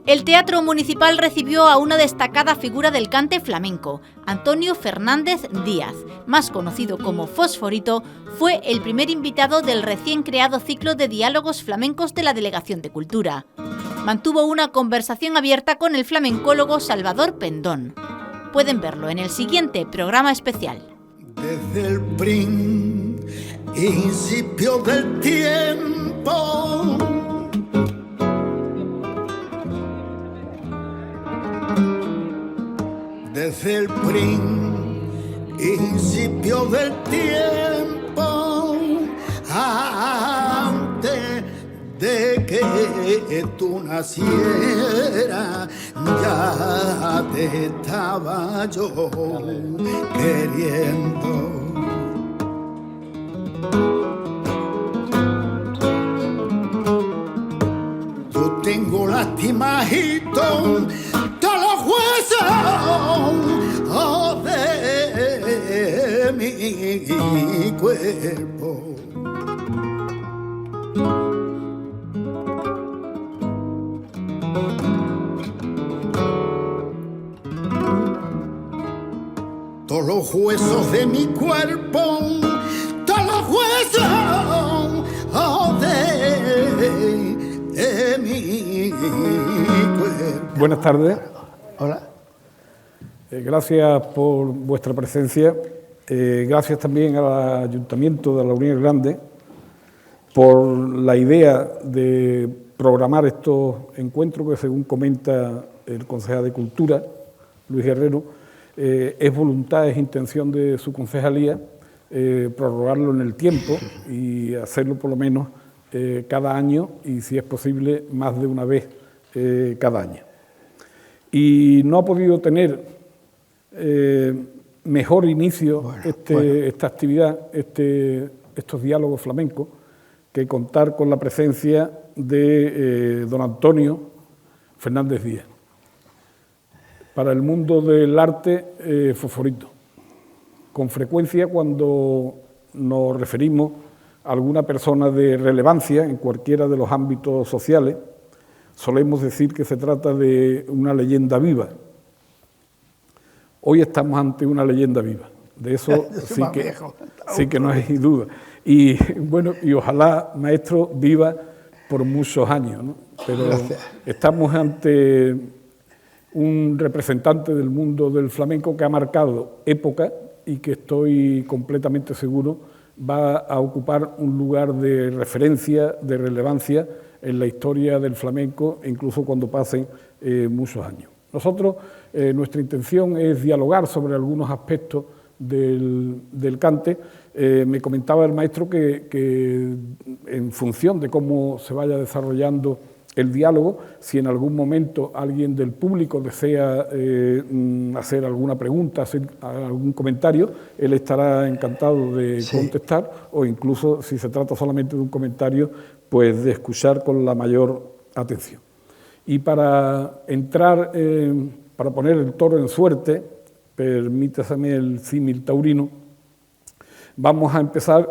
El Teatro Municipal recibió a una destacada figura del cante flamenco. Antonio Fernández Díaz, más conocido como Fosforito, fue el primer invitado del recién creado ciclo de diálogos flamencos de la Delegación de Cultura. Mantuvo una conversación abierta con el flamencólogo Salvador Pendón. Pueden verlo en el siguiente programa especial. Desde el principio del tiempo, desde el principio del tiempo, antes de que tú nacieras, ya te estaba yo queriendo. Yo tengo lastimajito todos los huesos de mi cuerpo. Todos los huesos de mi cuerpo, todos los huesos de mi cuerpo. Buenas tardes. Hola. Gracias por vuestra presencia. Gracias también al Ayuntamiento de La Unión Grande por la idea de programar estos encuentros que, según comenta el concejal de Cultura, Luis Guerrero, es voluntad, es intención de su concejalía prorrogarlo en el tiempo y hacerlo por lo menos cada año y, si es posible, más de una vez cada año. Y no ha podido tener mejor inicio esta actividad, estos diálogos flamencos, que contar con la presencia de don Antonio Fernández Díaz. Para el mundo del arte, Fosforito. Con frecuencia, cuando nos referimos a alguna persona de relevancia en cualquiera de los ámbitos sociales, solemos decir que se trata de una leyenda viva. Hoy estamos ante una leyenda viva. De eso sí que no hay duda. Y bueno, y ojalá, maestro, viva por muchos años, ¿no? Pero gracias. Estamos ante un representante del mundo del flamenco que ha marcado época y que estoy completamente seguro va a ocupar un lugar de referencia, de relevancia en la historia del flamenco, incluso cuando pasen muchos años. Nosotros, nuestra intención es dialogar sobre algunos aspectos del cante. Me comentaba el maestro que en función de cómo se vaya desarrollando el diálogo, si en algún momento alguien del público desea hacer alguna pregunta, hacer algún comentario, él estará encantado de contestar, o incluso, si se trata solamente de un comentario, pues de escuchar con la mayor atención. Y para entrar, para poner el toro en suerte, permítaseme el símil taurino, vamos a empezar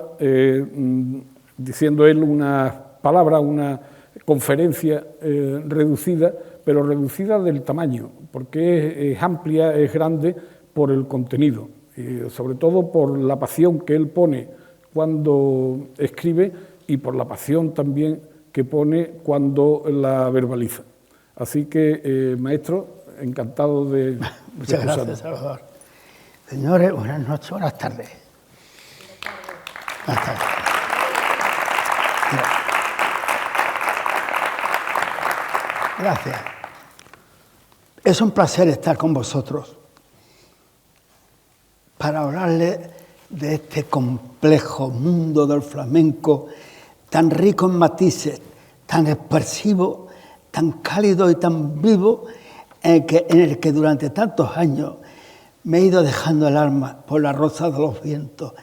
diciendo él unas palabras, una conferencia reducida, pero reducida del tamaño, porque es amplia, es grande por el contenido, sobre todo por la pasión que él pone cuando escribe y por la pasión también que pone cuando la verbaliza. Así que, maestro, encantado de Muchas gracias, Salvador. Señores, buenas noches, buenas tardes. Buenas tardes. Gracias. Es un placer estar con vosotros para hablarles de este complejo mundo del flamenco, tan rico en matices, tan expresivo, tan cálido y tan vivo, en el que durante tantos años me he ido dejando el alma por la rosa de los vientos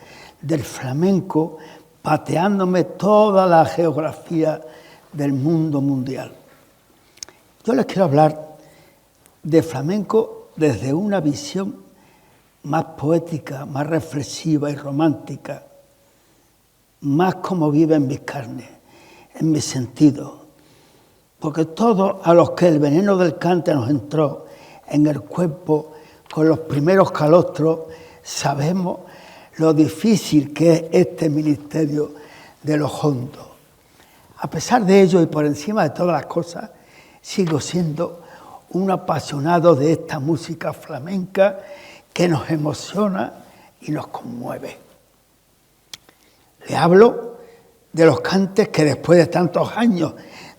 del flamenco, pateándome toda la geografía del mundo mundial. Yo les quiero hablar de flamenco desde una visión más poética, más reflexiva y romántica, más como vive en mis carnes, en mis sentidos, porque todos a los que el veneno del cante nos entró en el cuerpo con los primeros calostros, sabemos lo difícil que es este ministerio de los hondos. A pesar de ello y por encima de todas las cosas, sigo siendo un apasionado de esta música flamenca que nos emociona y nos conmueve. Le hablo de los cantes que después de tantos años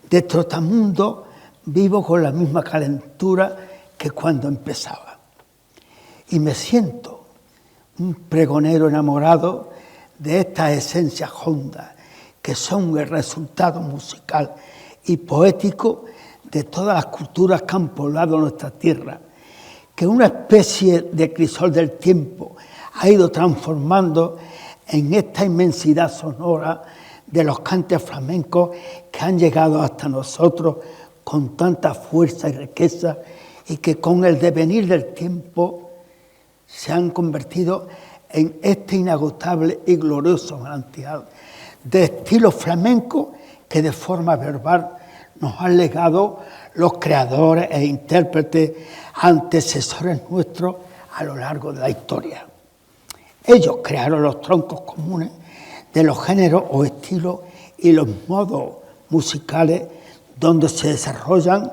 de trotamundo vivo con la misma calentura que cuando empezaba. Y me siento un pregonero enamorado de estas esencias hondas que son el resultado musical y poético de todas las culturas que han poblado nuestra tierra, que una especie de crisol del tiempo ha ido transformando en esta inmensidad sonora de los cantes flamencos que han llegado hasta nosotros con tanta fuerza y riqueza y que con el devenir del tiempo se han convertido en este inagotable y glorioso manantial de estilo flamenco que de forma verbal nos han legado los creadores e intérpretes antecesores nuestros a lo largo de la historia. Ellos crearon los troncos comunes de los géneros o estilos y los modos musicales donde se desarrollan,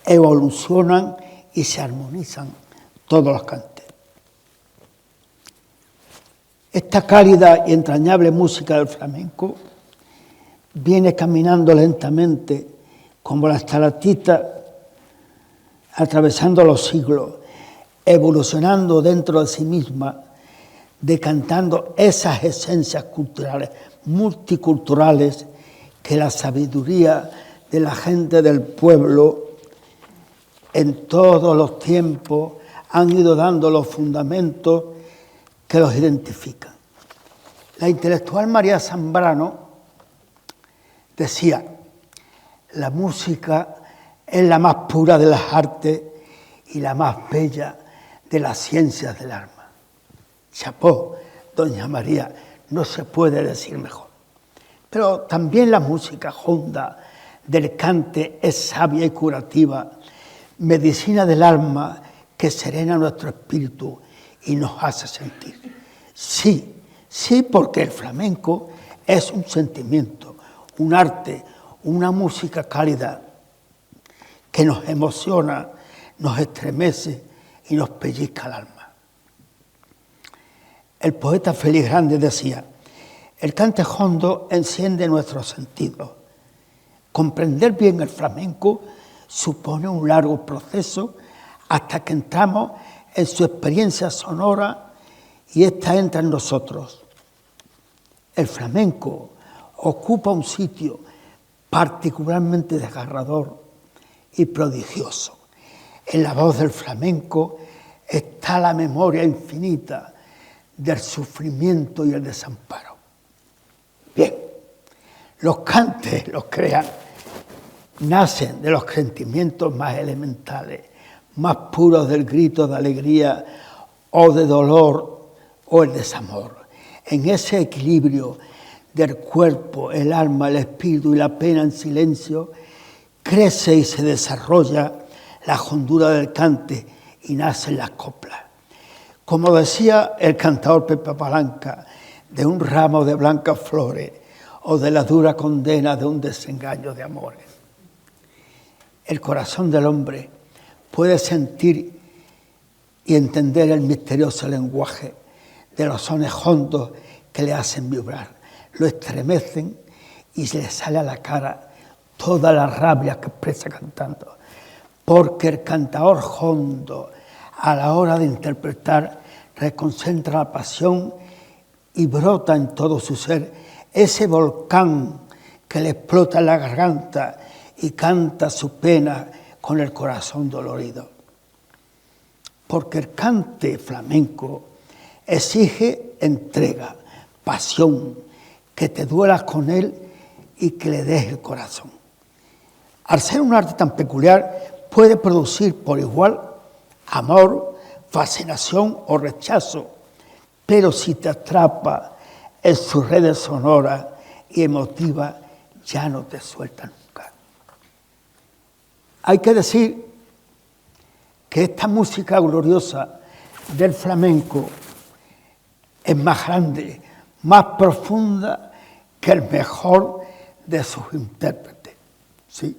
evolucionan y se armonizan todos los cantes. Esta cálida y entrañable música del flamenco viene caminando lentamente como la estalatita atravesando los siglos, evolucionando dentro de sí misma, decantando esas esencias culturales, multiculturales, que la sabiduría de la gente del pueblo en todos los tiempos han ido dando los fundamentos que los identifican. La intelectual María Zambrano decía: la música es la más pura de las artes y la más bella de las ciencias del alma. Chapó, doña María, no se puede decir mejor. Pero también la música honda del cante es sabia y curativa, medicina del alma que serena nuestro espíritu y nos hace sentir. Sí, sí, porque el flamenco es un sentimiento, un arte, una música cálida que nos emociona, nos estremece y nos pellizca el alma. El poeta Félix Grande decía: el cante hondo enciende nuestros sentidos. Comprender bien el flamenco supone un largo proceso hasta que entramos en su experiencia sonora y ésta entra en nosotros. El flamenco ocupa un sitio particularmente desgarrador y prodigioso. En la voz del flamenco está la memoria infinita del sufrimiento y el desamparo. Bien, los cantes, los crean, nacen de los sentimientos más elementales, más puros del grito de alegría o de dolor o el desamor. En ese equilibrio del cuerpo, el alma, el espíritu y la pena en silencio, crece y se desarrolla la hondura del cante y nacen las coplas. Como decía el cantador Pepe Palanca, de un ramo de blancas flores o de la dura condena de un desengaño de amores. El corazón del hombre puede sentir y entender el misterioso lenguaje de los sones hondos que le hacen vibrar, lo estremecen y se le sale a la cara toda la rabia que expresa cantando. Porque el cantador hondo, a la hora de interpretar, reconcentra la pasión y brota en todo su ser ese volcán que le explota en la garganta y canta su pena con el corazón dolorido. Porque el cante flamenco exige entrega, pasión, que te duelas con él y que le des el corazón. Al ser un arte tan peculiar, puede producir por igual amor, fascinación o rechazo, pero si te atrapa en sus redes sonoras y emotivas, ya no te suelta nunca. Hay que decir que esta música gloriosa del flamenco es más grande, más profunda que el mejor de sus intérpretes, ¿sí?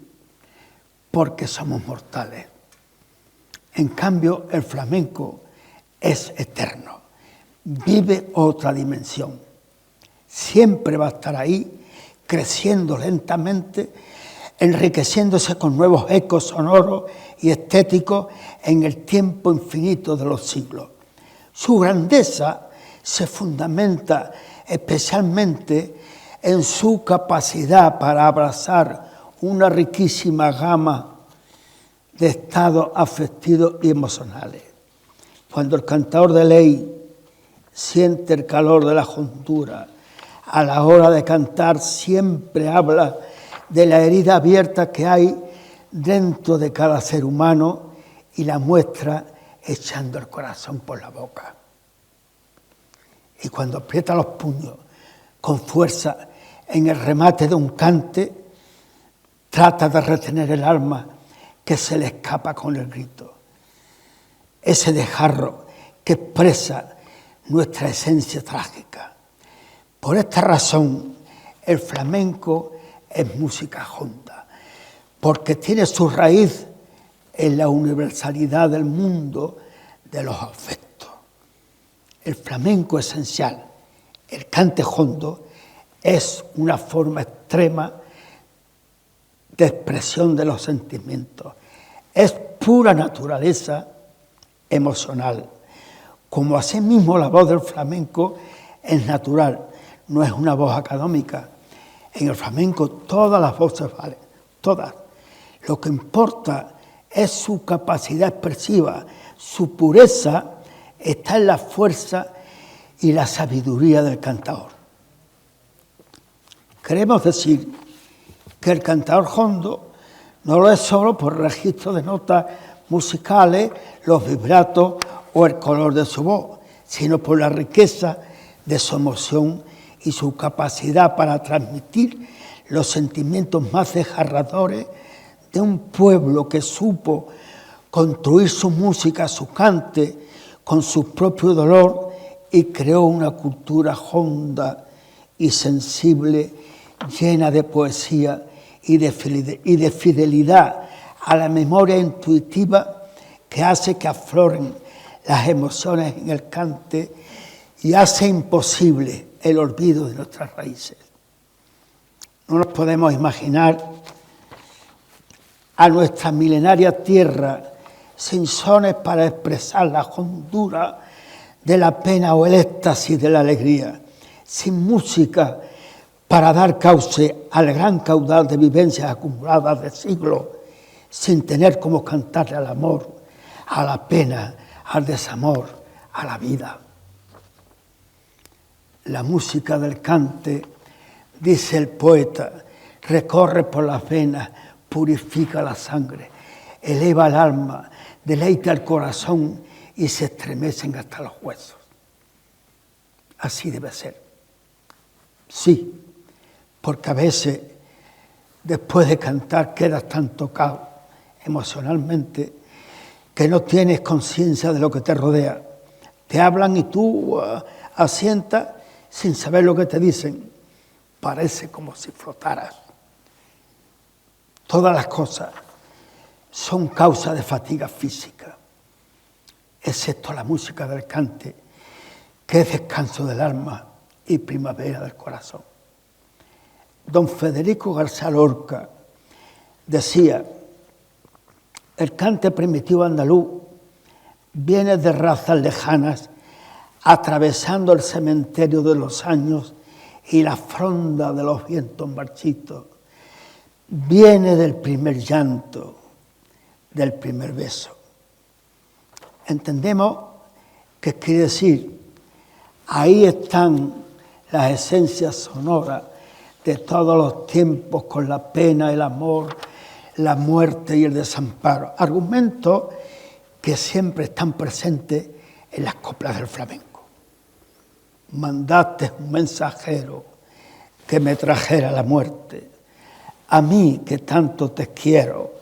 Porque somos mortales. En cambio, el flamenco es eterno, vive otra dimensión, siempre va a estar ahí, creciendo lentamente, enriqueciéndose con nuevos ecos sonoros y estéticos en el tiempo infinito de los siglos. Su grandeza se fundamenta especialmente en su capacidad para abrazar una riquísima gama de estados afectivos y emocionales. Cuando el cantador de ley siente el calor de la hondura, a la hora de cantar siempre habla de la herida abierta que hay dentro de cada ser humano y la muestra echando el corazón por la boca. Y cuando aprieta los puños con fuerza en el remate de un cante, trata de retener el alma que se le escapa con el grito. Ese desgarro que expresa nuestra esencia trágica. Por esta razón, el flamenco es música honda, porque tiene su raíz en la universalidad del mundo de los afectos. El flamenco esencial, el cante hondo, es una forma extrema de expresión de los sentimientos. Es pura naturaleza emocional. Como asimismo la voz del flamenco es natural, no es una voz académica. En el flamenco todas las voces valen, todas. Lo que importa es su capacidad expresiva, su pureza está en la fuerza y la sabiduría del cantador. Queremos decir que el cantador hondo no lo es solo por registro de notas musicales, los vibratos o el color de su voz, sino por la riqueza de su emoción y su capacidad para transmitir los sentimientos más desgarradores de un pueblo que supo construir su música, su cante, con su propio dolor y creó una cultura honda y sensible, llena de poesía y de fidelidad a la memoria intuitiva que hace que afloren las emociones en el cante y hace imposible el olvido de nuestras raíces. No nos podemos imaginar a nuestra milenaria tierra sin sones para expresar la hondura de la pena o el éxtasis de la alegría, sin música para dar cauce al gran caudal de vivencias acumuladas de siglos, sin tener como cantarle al amor, a la pena, al desamor, a la vida. La música del cante, dice el poeta, recorre por las venas, purifica la sangre, eleva el alma, deleita el corazón y se estremecen hasta los huesos. Así debe ser. Sí, porque a veces, después de cantar, quedas tan tocado emocionalmente que no tienes conciencia de lo que te rodea. Te hablan y tú asientas sin saber lo que te dicen. Parece como si flotaras. Todas las cosas son causa de fatiga física, excepto la música del cante, que es descanso del alma y primavera del corazón. Don Federico García Lorca decía: el cante primitivo andaluz viene de razas lejanas, atravesando el cementerio de los años y la fronda de los vientos marchitos. Viene del primer llanto, del primer beso. Entendemos que quiere decir, ahí están las esencias sonoras de todos los tiempos, con la pena, el amor, la muerte y el desamparo. Argumentos que siempre están presentes en las coplas del flamenco. Mandaste un mensajero que me trajera la muerte. A mí, que tanto te quiero,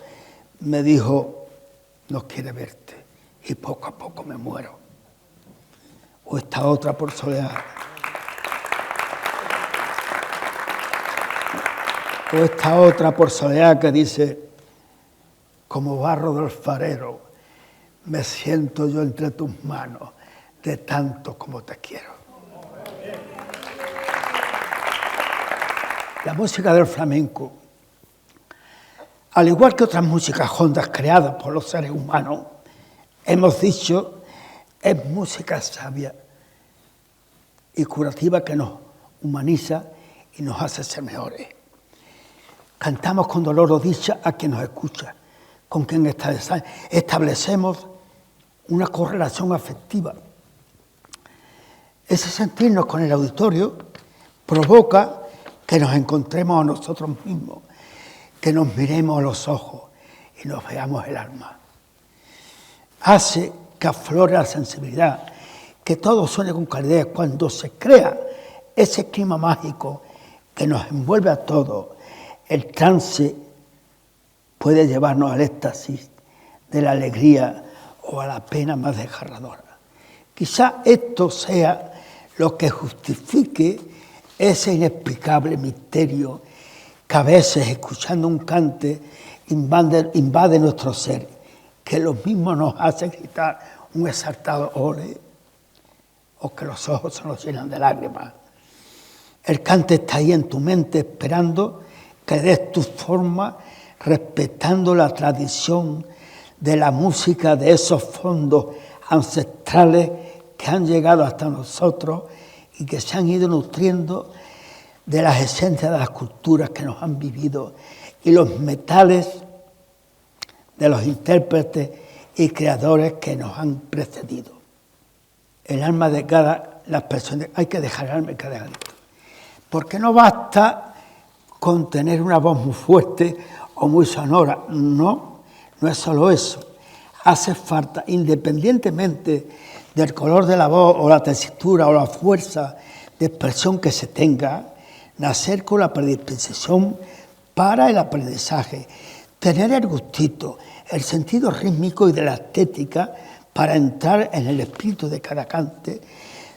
me dijo, no quiere verte, y poco a poco me muero. O esta otra por solear. O esta otra por solear que dice, como barro del alfarero, me siento yo entre tus manos, de tanto como te quiero. La música del flamenco, al igual que otras músicas hondas creadas por los seres humanos, hemos dicho, es música sabia y curativa que nos humaniza y nos hace ser mejores. Cantamos con dolor o dicha a quien nos escucha, con quien establecemos una correlación afectiva. Ese sentirnos con el auditorio provoca que nos encontremos a nosotros mismos, que nos miremos a los ojos y nos veamos el alma. Hace que aflore la sensibilidad, que todo suene con calidez. Cuando se crea ese clima mágico que nos envuelve a todos, el trance puede llevarnos al éxtasis de la alegría o a la pena más desgarradora. Quizá esto sea lo que justifique ese inexplicable misterio que a veces, escuchando un cante, invade nuestro ser, que lo mismo nos hace gritar un exaltado ole, o que los ojos se nos llenan de lágrimas. El cante está ahí en tu mente esperando que des tu forma, respetando la tradición de la música de esos fondos ancestrales que han llegado hasta nosotros y que se han ido nutriendo de las esencias de las culturas que nos han vivido y los metales de los intérpretes y creadores que nos han precedido. El alma de las personas, hay que dejar el alma en cada grito, porque no basta con tener una voz muy fuerte o muy sonora, no es solo eso. Hace falta, independientemente del color de la voz o la textura o la fuerza de expresión que se tenga, nacer con la predisposición para el aprendizaje, tener el gustito, el sentido rítmico y de la estética para entrar en el espíritu de cada cante,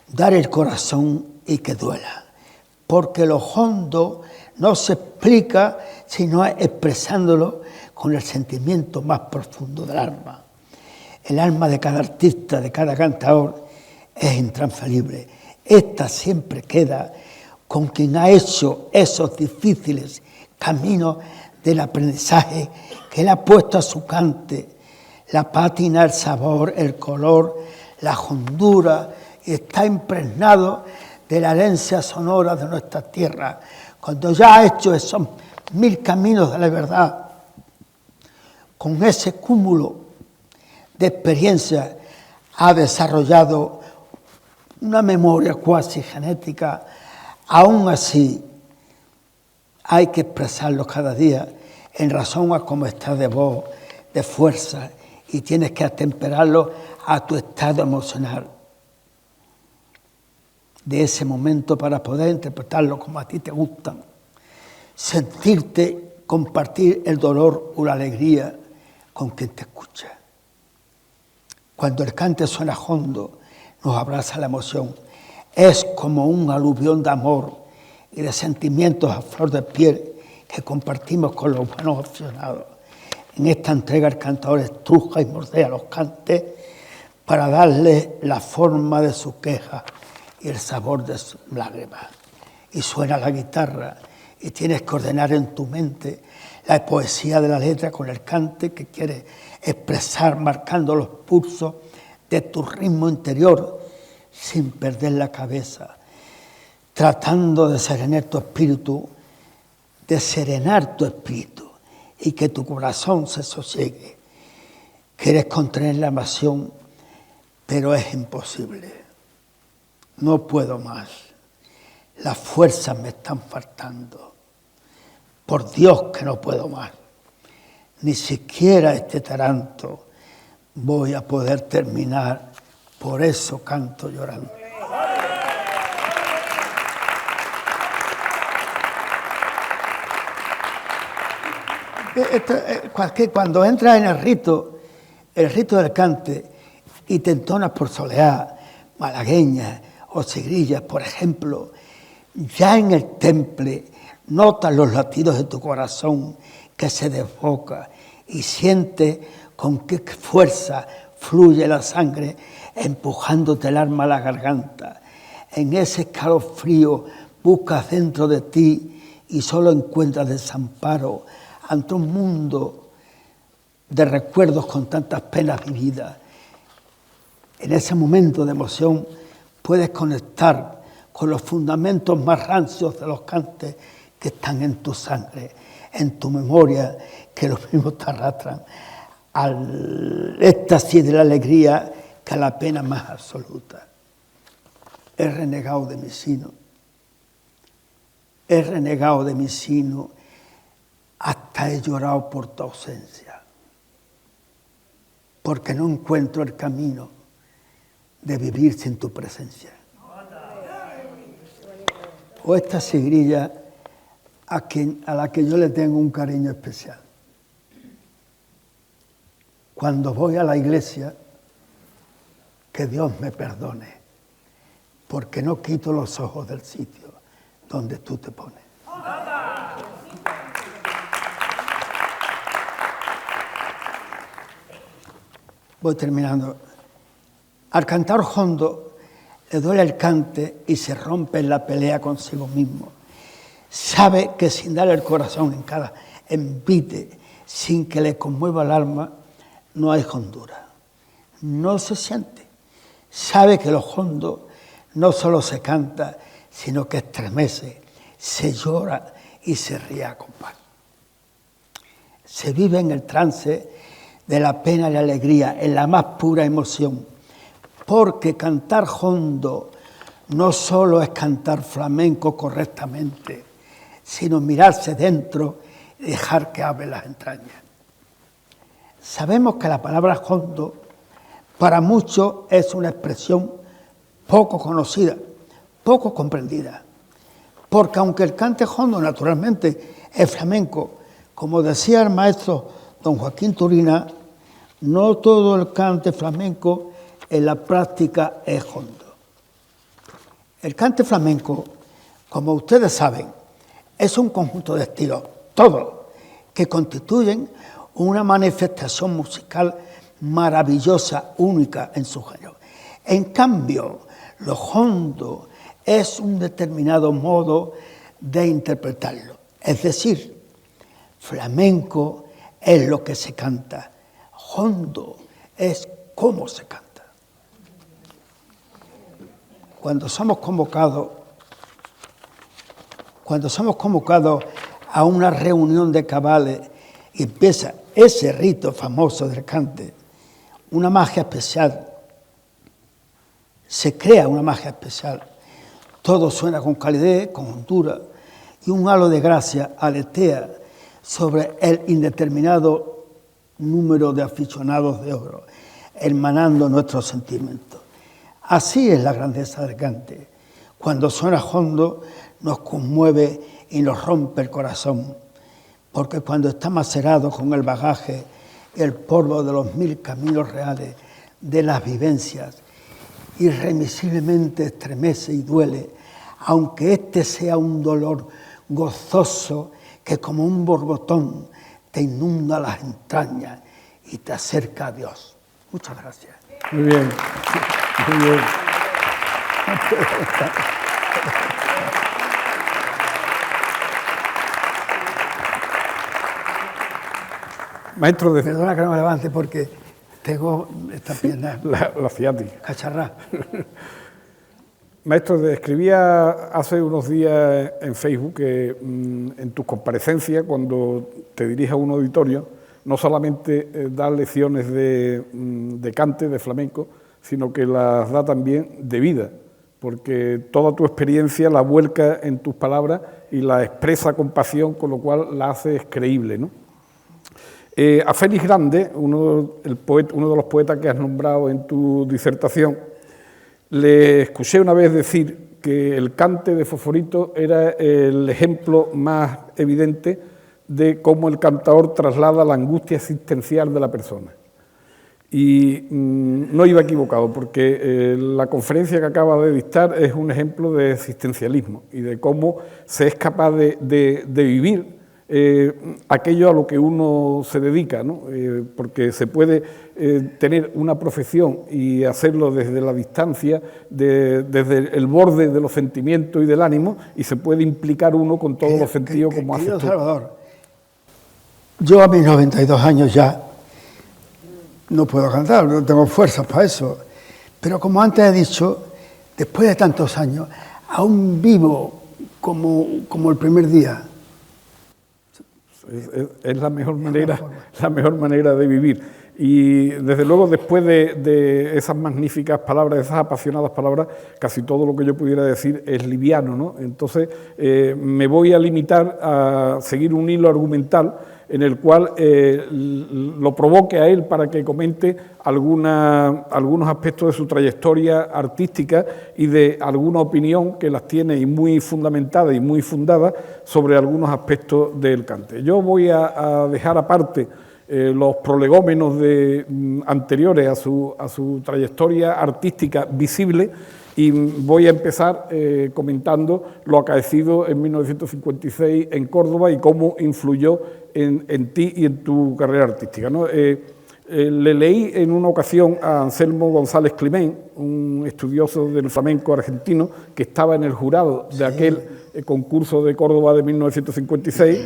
dar el corazón y que duela. Porque lo hondo no se explica sino expresándolo con el sentimiento más profundo del alma. El alma de cada artista, de cada cantador, es intransferible. Esta siempre queda con quien ha hecho esos difíciles caminos del aprendizaje que le ha puesto a su cante la pátina, el sabor, el color, la hondura, y está impregnado de la herencia sonora de nuestra tierra. Cuando ya ha hecho esos 1000 caminos de la verdad, con ese cúmulo de experiencia ha desarrollado una memoria cuasi genética. Aún así, hay que expresarlo cada día en razón a cómo estás de voz, de fuerza, y tienes que atemperarlo a tu estado emocional de ese momento para poder interpretarlo como a ti te gustan. Sentirte, compartir el dolor o la alegría con quien te escucha. Cuando el cante suena hondo, nos abraza la emoción. Es como un aluvión de amor y de sentimientos a flor de piel que compartimos con los buenos aficionados. En esta entrega el cantador estruja y mordea los cantes para darle la forma de su queja y el sabor de sus lágrimas. Y suena la guitarra y tienes que ordenar en tu mente la poesía de la letra con el cante que quieres expresar, marcando los pulsos de tu ritmo interior sin perder la cabeza, tratando de serenar tu espíritu, y que tu corazón se sosiegue. Quieres contener la emoción, pero es imposible. No puedo más. Las fuerzas me están faltando. Por Dios que no puedo más. Ni siquiera este taranto voy a poder terminar. Por eso canto llorando. Cuando entras en el rito del cante, y te entonas por soleá, malagueñas o sigrillas, por ejemplo, ya en el temple notas los latidos de tu corazón que se desboca y sientes con qué fuerza fluye la sangre empujándote el alma a la garganta. En ese escalofrío buscas dentro de ti y solo encuentras desamparo ante un mundo de recuerdos con tantas penas vividas. En ese momento de emoción puedes conectar con los fundamentos más rancios de los cantes que están en tu sangre, en tu memoria, que los mismos te arrastran al éxtasis de la alegría que a la pena más absoluta. He renegado de mi sino, he renegado de mi sino, hasta he llorado por tu ausencia, porque no encuentro el camino de vivir sin tu presencia. O esta sigrilla a la que yo le tengo un cariño especial. Cuando voy a la iglesia, que Dios me perdone, porque no quito los ojos del sitio donde tú te pones. Voy terminando. Al cantar hondo le duele el cante y se rompe en la pelea consigo mismo. Sabe que sin dar el corazón en cada envite, sin que le conmueva el alma, no hay hondura. No se siente. Sabe que lo hondo no solo se canta, sino que estremece, se llora y se ríe a compás. Se vive en el trance de la pena y la alegría, en la más pura emoción, porque cantar hondo no solo es cantar flamenco correctamente, sino mirarse dentro y dejar que hable las entrañas. Sabemos que la palabra hondo para muchos es una expresión poco conocida, poco comprendida, porque aunque el cante hondo naturalmente es flamenco, como decía el maestro don Joaquín Turina, no todo el cante flamenco en la práctica es hondo. El cante flamenco, como ustedes saben, es un conjunto de estilos, todos, que constituyen una manifestación musical maravillosa, única en su género. En cambio, lo hondo es un determinado modo de interpretarlo. Es decir, flamenco es lo que se canta, hondo es cómo se canta. Cuando somos convocados a una reunión de cabales y empieza ese rito famoso del cante, una magia especial, se crea una magia especial. Todo suena con calidez, con hondura, y un halo de gracia aletea sobre el indeterminado número de aficionados de oro, hermanando nuestros sentimientos. Así es la grandeza del cante. Cuando suena hondo, nos conmueve y nos rompe el corazón, porque cuando está macerado con el bagaje y el polvo de los 1000 caminos reales, de las vivencias, irremisiblemente estremece y duele, aunque este sea un dolor gozoso que como un borbotón te inunda las entrañas y te acerca a Dios. Muchas gracias. Muy bien, muy bien. Maestro de... Perdona que no me levante porque tengo esta pierna... La ciática. Cacharrá. Maestro, escribía hace unos días en Facebook que en tus comparecencias, cuando te diriges a un auditorio, no solamente das lecciones de cante, de flamenco, sino que las da también de vida, porque toda tu experiencia la vuelca en tus palabras y la expresa con pasión, con lo cual la haces creíble, ¿no? A Félix Grande, uno de los poetas que has nombrado en tu disertación, le escuché una vez decir que el cante de Fosforito era el ejemplo más evidente de cómo el cantador traslada la angustia existencial de la persona. Y no iba equivocado, porque la conferencia que acaba de dictar es un ejemplo de existencialismo y de cómo se es capaz de vivir aquello a lo que uno se dedica, ¿no? Porque se puede tener una profesión y hacerlo desde la distancia, desde el borde de los sentimientos y del ánimo, y se puede implicar uno con todos los sentidos como hace tú. Salvador, yo a mis 92 años ya no puedo cantar, no tengo fuerzas para eso, pero como antes he dicho, después de tantos años, aún vivo como el primer día. Es la mejor manera de vivir. Y desde luego, después de esas magníficas palabras, de esas apasionadas palabras, casi todo lo que yo pudiera decir es liviano, ¿no? Entonces me voy a limitar a seguir un hilo argumental en el cual lo provoque a él para que comente algunos aspectos de su trayectoria artística y de alguna opinión que las tiene y muy fundamentada y muy fundada sobre algunos aspectos del cante. Yo voy a dejar aparte los prolegómenos anteriores a su trayectoria artística visible, y voy a empezar comentando lo acaecido en 1956 en Córdoba y cómo influyó en ti y en tu carrera artística, ¿no? Le leí en una ocasión a Anselmo González Climent, un estudioso del flamenco argentino que estaba en el jurado de aquel concurso de Córdoba de 1956,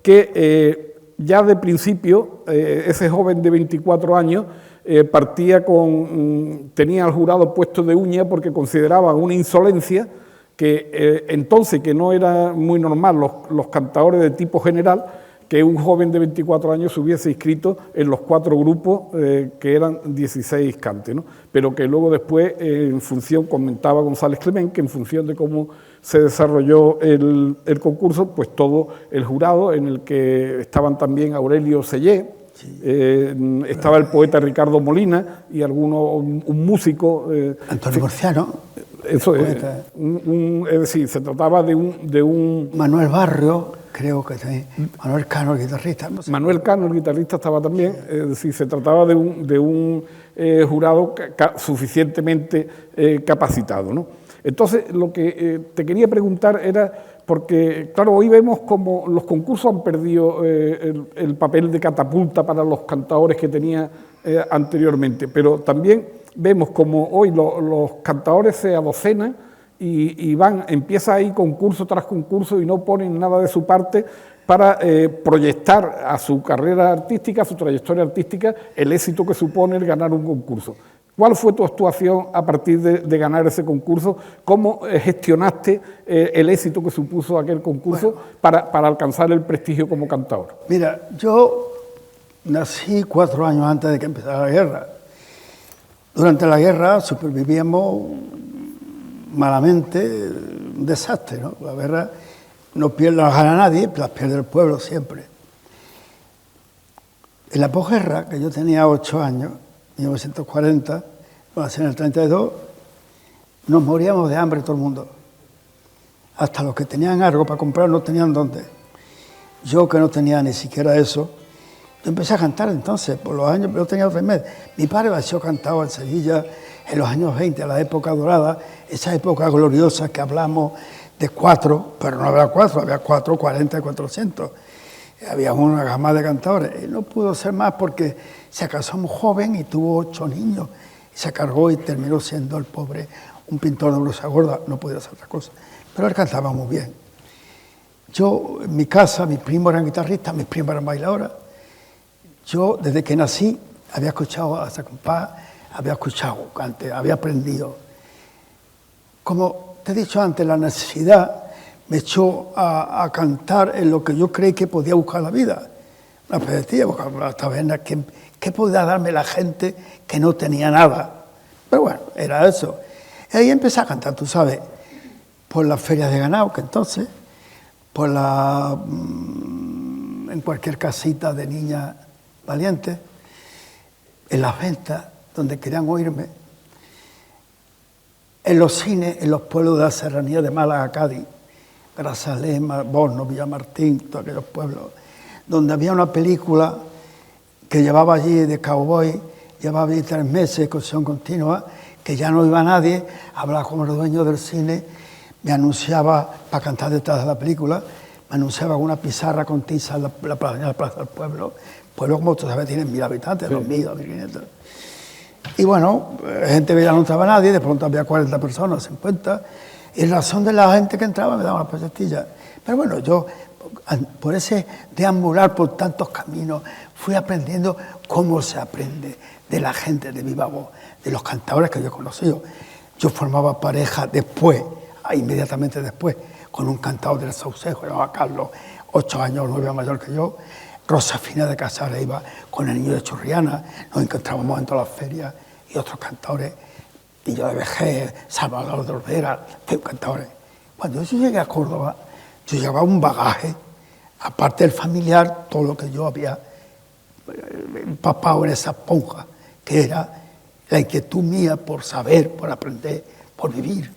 que ya de principio ese joven de 24 años tenía al jurado puesto de uña porque consideraba una insolencia que entonces, que no era muy normal, los cantadores de tipo general, que un joven de 24 años se hubiese inscrito en los 4 grupos que eran 16 cantes, ¿no? Pero que luego después, en función, comentaba González Climent, que en función de cómo se desarrolló el concurso, pues todo el jurado, en el que estaban también Aurelio Sellé, estaba el poeta Ricardo Molina y un músico... Antonio Murciano. Eso es decir, se trataba de un... Manuel Barrio, creo que también. Manuel Cano, el guitarrista. No sé. Manuel Cano, el guitarrista, estaba también. Es decir, se trataba de un jurado suficientemente capacitado, ¿no? Entonces, lo que te quería preguntar era, porque, claro, hoy vemos como los concursos han perdido el papel de catapulta para los cantadores que tenía anteriormente, pero también vemos como hoy los cantadores se adocenan y empieza ahí concurso tras concurso y no ponen nada de su parte para proyectar a su carrera artística, a su trayectoria artística, el éxito que supone el ganar un concurso. ¿Cuál fue tu actuación a partir de ganar ese concurso? ¿Cómo gestionaste el éxito que supuso aquel concurso para alcanzar el prestigio como cantador? Mira, yo nací 4 años antes de que empezara la guerra. Durante la guerra supervivíamos malamente, un desastre, ¿no? La guerra no gana nadie, las pierde el pueblo siempre. En la posguerra, que yo tenía 8 años, 1940, nací en el 32, nos moríamos de hambre todo el mundo. Hasta los que tenían algo para comprar no tenían dónde. Yo, que no tenía ni siquiera eso, yo empecé a cantar entonces, por los años, yo tenía 3 meses. Mi padre había cantado en Sevilla en los años 20, la época dorada, esa época gloriosa que hablamos de 4, pero no había 4, había 4, 40 y 400. Había una gama de cantadores. Y no pudo ser más porque se casó muy joven y tuvo 8 niños. Y se cargó y terminó siendo el pobre un pintor de blusa gorda. No podía hacer otra cosa. Pero él cantaba muy bien. Yo, en mi casa, mis primos eran guitarristas, mis primos eran bailadores. Yo, desde que nací, había escuchado hasta compás, había escuchado cante, había aprendido. Como te he dicho antes, la necesidad me echó a cantar en lo que yo creí que podía buscar la vida. La pedía, buscar las tabernas, ¿qué podía darme la gente que no tenía nada? Pero bueno, era eso. Y ahí empecé a cantar, tú sabes, por las ferias de ganado, que entonces, en cualquier casita de niñas valientes, en las ventas, donde querían oírme, en los cines, en los pueblos de la serranía de Málaga, Cádiz, Grazalema, Borno, Villamartín, todos aquellos pueblos donde había una película que llevaba allí de cowboy, llevaba allí 3 meses, concesión continua, que ya no iba nadie, hablaba con el dueño del cine, me anunciaba, para cantar detrás de la película, me anunciaba una pizarra con tiza en la plaza del pueblo. Pueblo, como tú sabes, tiene 1000 habitantes, 2000, 2500. Y bueno, gente que ya no entraba nadie, de pronto había 40 personas, 50, y en razón de la gente que entraba me daba una pesetilla. Pero bueno, yo, por ese deambular por tantos caminos, fui aprendiendo cómo se aprende de la gente de viva voz, de los cantadores que yo he conocido. Yo formaba pareja después, inmediatamente después, con un cantador del Saucejo, llamaba Carlos, 8 años, 9 años mayor que yo. Rosafina de Casares iba con el niño de Churriana, nos encontrábamos en todas las ferias, y otros cantadores, Pillo de Vejez, Salvador de Olvera, cantadores. Cuando yo llegué a Córdoba, yo llevaba un bagaje, aparte del familiar, todo lo que yo había empapado en esa esponja, que era la inquietud mía por saber, por aprender, por vivir.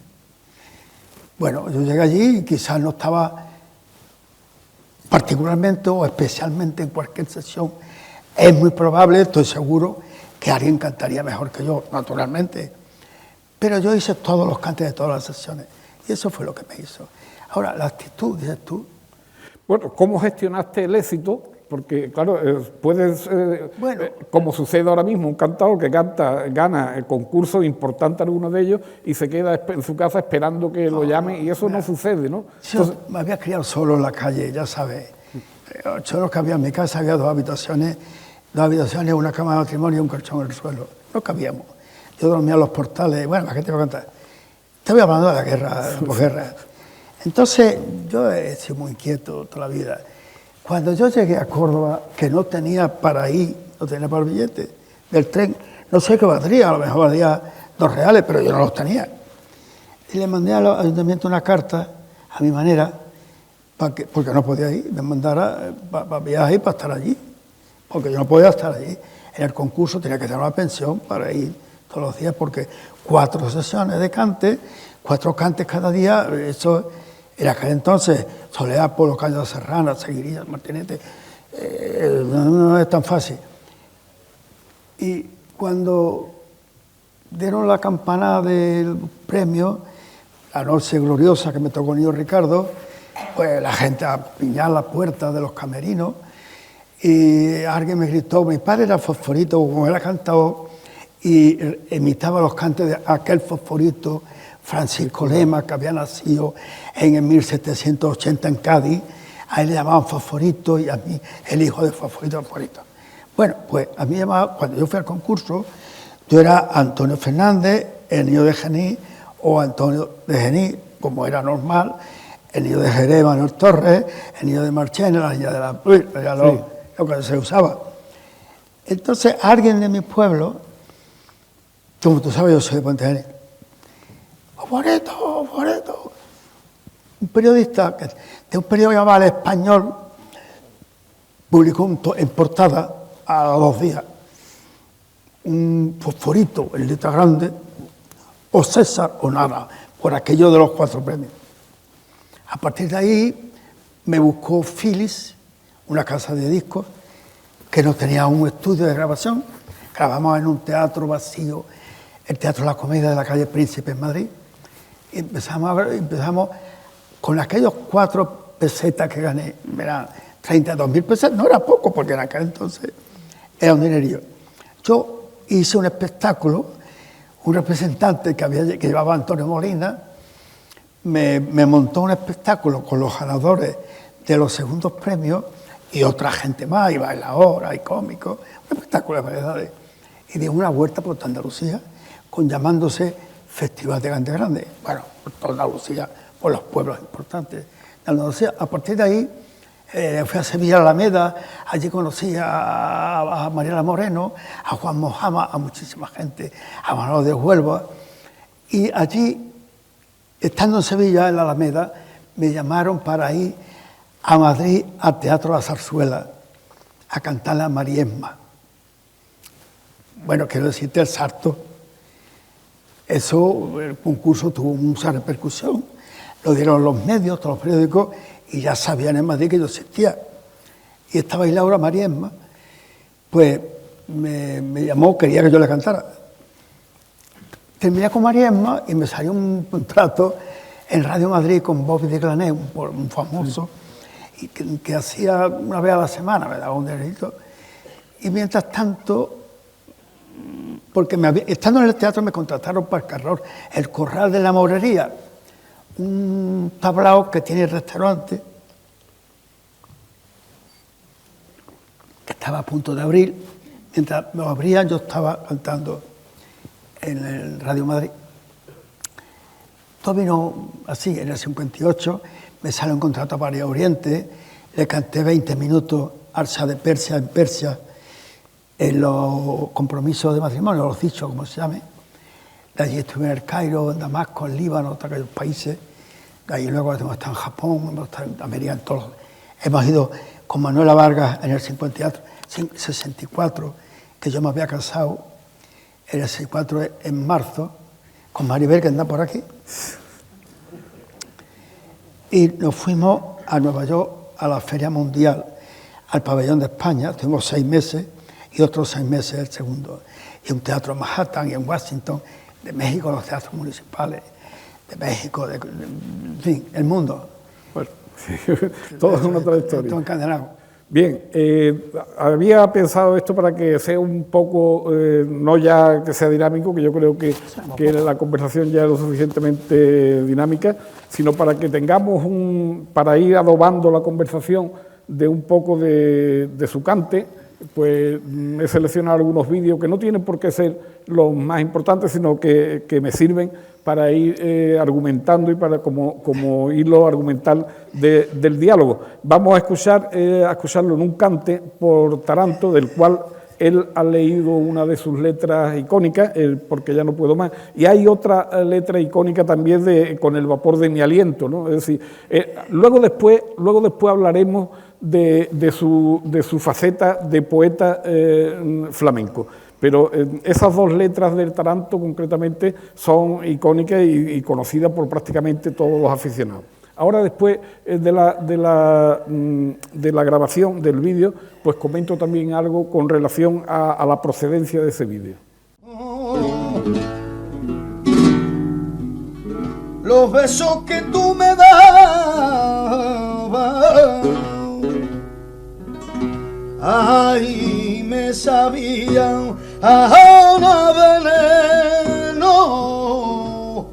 Bueno, yo llegué allí y quizás no estaba particularmente o especialmente en cualquier sesión. Es muy probable, estoy seguro, que alguien cantaría mejor que yo, naturalmente. Pero yo hice todos los cantes de todas las sesiones y eso fue lo que me hizo. Ahora, la actitud, dices tú. Bueno, ¿cómo gestionaste el éxito? Porque, claro, puedes, como sucede ahora mismo, un cantador que gana el concurso importante alguno de ellos y se queda en su casa esperando que lo llame y eso no sucede, ¿no? Yo me había criado solo en la calle, ya sabes. Yo no cabía en mi casa, había 2 habitaciones, una cama de matrimonio y un colchón en el suelo. No cabíamos. Yo dormía en los portales. Bueno, ¿a qué te voy a contar? Te voy hablando de la guerra, de la posguerra. Entonces, yo he sido muy inquieto toda la vida. Cuando yo llegué a Córdoba, que no tenía para ir, no tenía para el billete del tren, no sé qué valdría, a lo mejor valía 2 reales, pero yo no los tenía. Y le mandé al ayuntamiento una carta, a mi manera, porque no podía ir, me mandara para viajar y para estar allí, porque yo no podía estar allí. En el concurso tenía que tener una pensión para ir todos los días, porque 4 sesiones de cante, 4 cantes cada día, eso era aquel entonces, Soledad, Polo, Caño de Serrana, Seguiría, Martinete, no es tan fácil. Y cuando dieron la campanada del premio, la noche gloriosa que me tocó Niño Ricardo, pues la gente apiñaba la puerta de los camerinos y alguien me gritó, mi padre era Fosforito, como era cantador, y imitaba los cantes de aquel Fosforito, Francisco Lema, que había nacido en el 1780 en Cádiz, a él le llamaban Fosforito y a mí el hijo de Fosforito. Bueno, pues a mí cuando yo fui al concurso, yo era Antonio Fernández, el niño de Genís, o Antonio de Genís, como era normal, el niño de Jerez, Manuel Torres, el niño de Marchena, la niña de la Luis, era lo que se usaba. Entonces, alguien de mi pueblo, como tú sabes, yo soy de Puente Genil, Fosforito, un periodista de un periódico llamado El Español, publicó en portada a los 2 días un Fosforito en letra grande, o César o nada, por aquello de los 4 premios. A partir de ahí me buscó Philips, una casa de discos, que no tenía un estudio de grabación. Grabamos en un teatro vacío, el Teatro La Comedia de la calle Príncipe en Madrid. Y empezamos con aquellos 4 pesetas que gané, eran 32.000 pesetas, no era poco, porque en aquel entonces era un dinerillo. Yo hice un espectáculo, un representante que llevaba Antonio Molina, me montó un espectáculo con los ganadores de los segundos premios y otra gente más, y bailadora y cómicos, un espectáculo de variedades. Y di una vuelta por toda Andalucía, llamándose Festival de Cante Grande. Bueno, por toda Andalucía, por los pueblos importantes de Andalucía. A partir de ahí fui a Sevilla, a la Alameda, allí conocí a Mariela Moreno, a Juan Mojama, a muchísima gente, a Manolo de Huelva. Y allí, estando en Sevilla, en la Alameda, me llamaron para ir a Madrid al Teatro La Zarzuela a cantarle a Mariesma. Bueno, quiero decirte el salto. Eso, el concurso tuvo mucha repercusión. Lo dieron los medios, todos los periódicos, y ya sabían en Madrid que yo existía. y estaba ahí Laura Mariesma, pues me llamó, quería que yo le cantara. Terminé con Mariesma y me salió un contrato en Radio Madrid con Bobby de Glané, un famoso, y que hacía una vez a la semana, me daba un dinerito. Y mientras tanto, porque estando en el teatro me contrataron para el Corral de la Morería, un tablao que tiene restaurante, que estaba a punto de abrir. Mientras lo abrían, yo estaba cantando en el Radio Madrid. Todo vino así, en el 58, me sale un contrato para Oriente, le canté 20 minutos Alsa de Persia en Persia, en los compromisos de matrimonio, los dichos, como se llame. De allí estuve en el Cairo, en Damasco, en Líbano, en aquellos países. De allí luego hemos estado en Japón, hemos estado en América, en todos. Hemos ido con Manuela Vargas en el 64, que yo me había casado en el 64 en marzo, con Maribel, que anda por aquí. Y nos fuimos a Nueva York, a la Feria Mundial, al Pabellón de España. Tuvimos 6 meses y otros 6 meses el segundo. Y un teatro en Manhattan y en Washington, de México, los teatros municipales, de México, en fin, el mundo. Bueno, sí, todo es una trayectoria. Todo encadenado. Bien, había pensado esto para que sea un poco, no ya que sea dinámico, que yo creo que la conversación ya es lo suficientemente dinámica, sino para que tengamos para ir adobando la conversación de un poco de su cante. Pues he seleccionado algunos vídeos que no tienen por qué ser los más importantes, sino que me sirven para ir argumentando y para como hilo argumental del diálogo. Vamos a escucharlo en un cante por Taranto, del cual él ha leído una de sus letras icónicas, porque ya no puedo más, y hay otra letra icónica también con el vapor de mi aliento, ¿no? Es decir, luego después hablaremos de su faceta de poeta flamenco. Pero esas 2 letras del Taranto concretamente son icónicas y conocidas por prácticamente todos los aficionados. Ahora, después de la grabación del vídeo, pues comento también algo con relación a la procedencia de ese vídeo. Los besos que tú me dabas, ay, me sabían a veneno,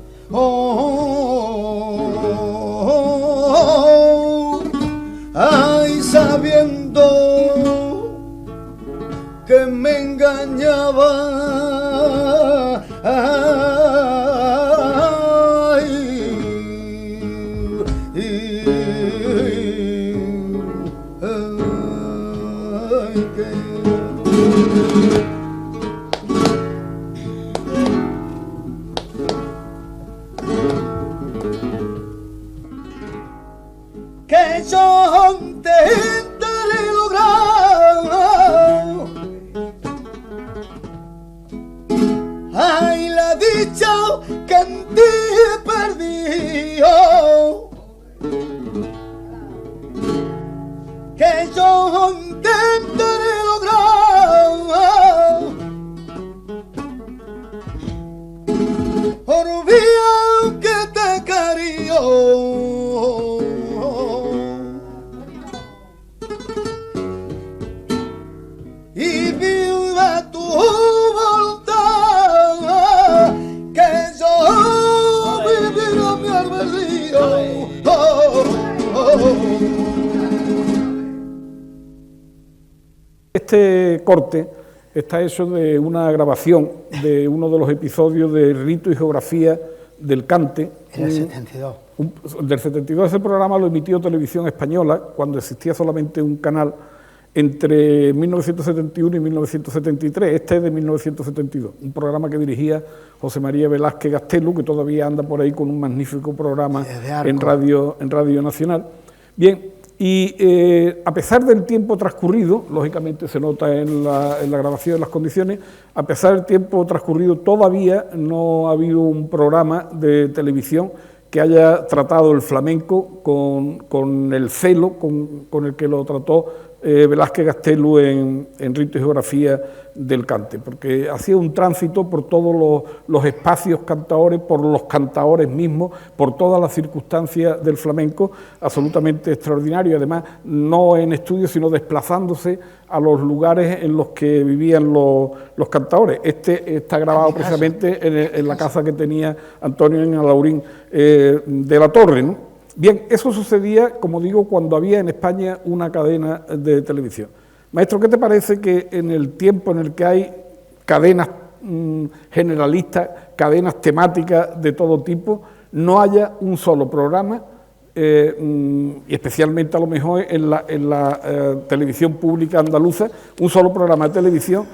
ay, sabiendo que me engañaba, que yo intentaré lograr, ay, la dicha que en ti he perdido, que yo intentaré lograr, por vía que te quería. Y viva tu voluntad, que yo viviré mi albedrío. Este corte está hecho de una grabación de uno de los episodios de Rito y Geografía del Cante. En el 72. Del 72 ese programa lo emitió Televisión Española, cuando existía solamente un canal, entre 1971 y 1973, este es de 1972, un programa que dirigía José María Velázquez Gastelu, que todavía anda por ahí con un magnífico programa en Radio Nacional. Bien, y a pesar del tiempo transcurrido, lógicamente se nota en la grabación de las condiciones, a pesar del tiempo transcurrido todavía no ha habido un programa de televisión que haya tratado el flamenco con el celo con el que lo trató Velázquez Gastelu en Rito y Geografía del Cante, porque hacía un tránsito por todos los espacios cantaores, por los cantaores mismos, por todas las circunstancias del flamenco, absolutamente extraordinario, además no en estudio, sino desplazándose a los lugares en los que vivían los cantaores. Este está grabado precisamente en la casa que tenía Antonio en Alhaurín de la Torre, ¿no? Bien, eso sucedía, como digo, cuando había en España una cadena de televisión. Maestro, ¿qué te parece que en el tiempo en el que hay cadenas generalistas, cadenas temáticas de todo tipo, no haya un solo programa, y especialmente a lo mejor en la televisión pública andaluza, un solo programa de televisión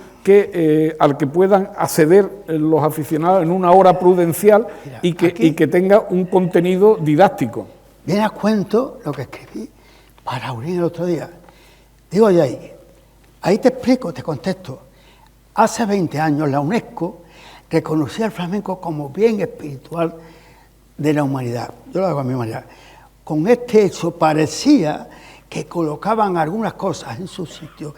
al que puedan acceder los aficionados en una hora prudencial y que tenga un contenido didáctico? Viene a cuento lo que escribí para Alhaurín el otro día. Digo yo ahí te explico, te contesto. Hace 20 años la UNESCO reconocía el flamenco como bien espiritual de la humanidad. Yo lo hago a mi manera. Con este hecho parecía que colocaban algunas cosas en su sitio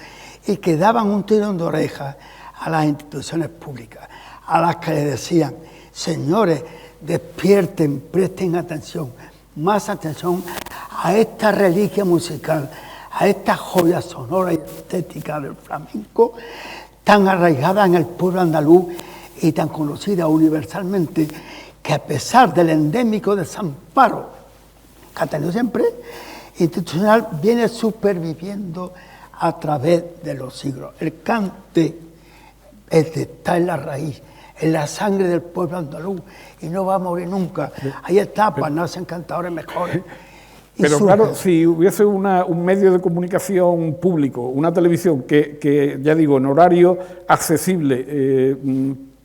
y que daban un tirón de orejas a las instituciones públicas, a las que le decían, señores, despierten, presten atención, más atención a esta reliquia musical, a esta joya sonora y estética del flamenco, tan arraigada en el pueblo andaluz y tan conocida universalmente, que a pesar del endémico desamparo que ha tenido siempre, institucional, viene superviviendo a través de los siglos. El cante está en la raíz, en la sangre del pueblo andaluz, y no va a morir nunca. Hay etapas, nacen cantadores mejores. Pero claro, si hubiese un medio de comunicación público, una televisión que ya digo, en horario accesible,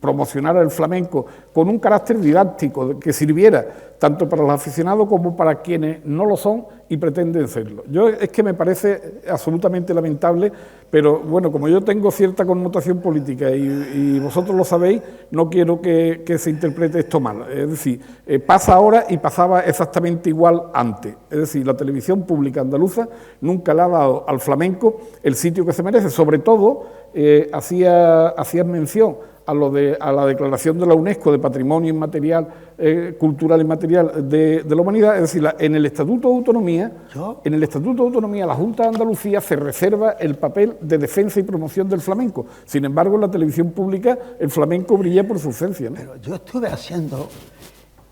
promocionara el flamenco con un carácter didáctico que sirviera tanto para los aficionados como para quienes no lo son y pretenden serlo. Es que me parece absolutamente lamentable, pero bueno, como yo tengo cierta connotación política y vosotros lo sabéis, no quiero que se interprete esto mal. Es decir, pasa ahora y pasaba exactamente igual antes. Es decir, la televisión pública andaluza nunca le ha dado al flamenco el sitio que se merece. Sobre todo, hacían mención a la declaración de la UNESCO de Patrimonio Inmaterial, Cultural Inmaterial de la Humanidad. Es decir, en el Estatuto de Autonomía, la Junta de Andalucía se reserva el papel de defensa y promoción del flamenco. Sin embargo, en la televisión pública el flamenco brilla por su ausencia, ¿no? Pero yo estuve haciendo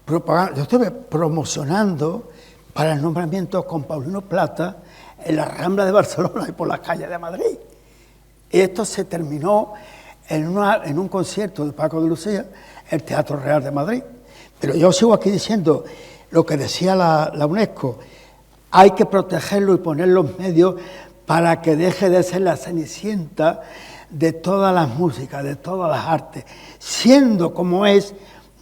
propaganda, yo estuve promocionando para el nombramiento con Paulino Plata en la Rambla de Barcelona y por las calles de Madrid. Y esto se terminó en un concierto de Paco de Lucía, el Teatro Real de Madrid. Pero yo sigo aquí diciendo lo que decía la UNESCO, hay que protegerlo y poner los medios para que deje de ser la cenicienta de todas las músicas, de todas las artes, siendo como es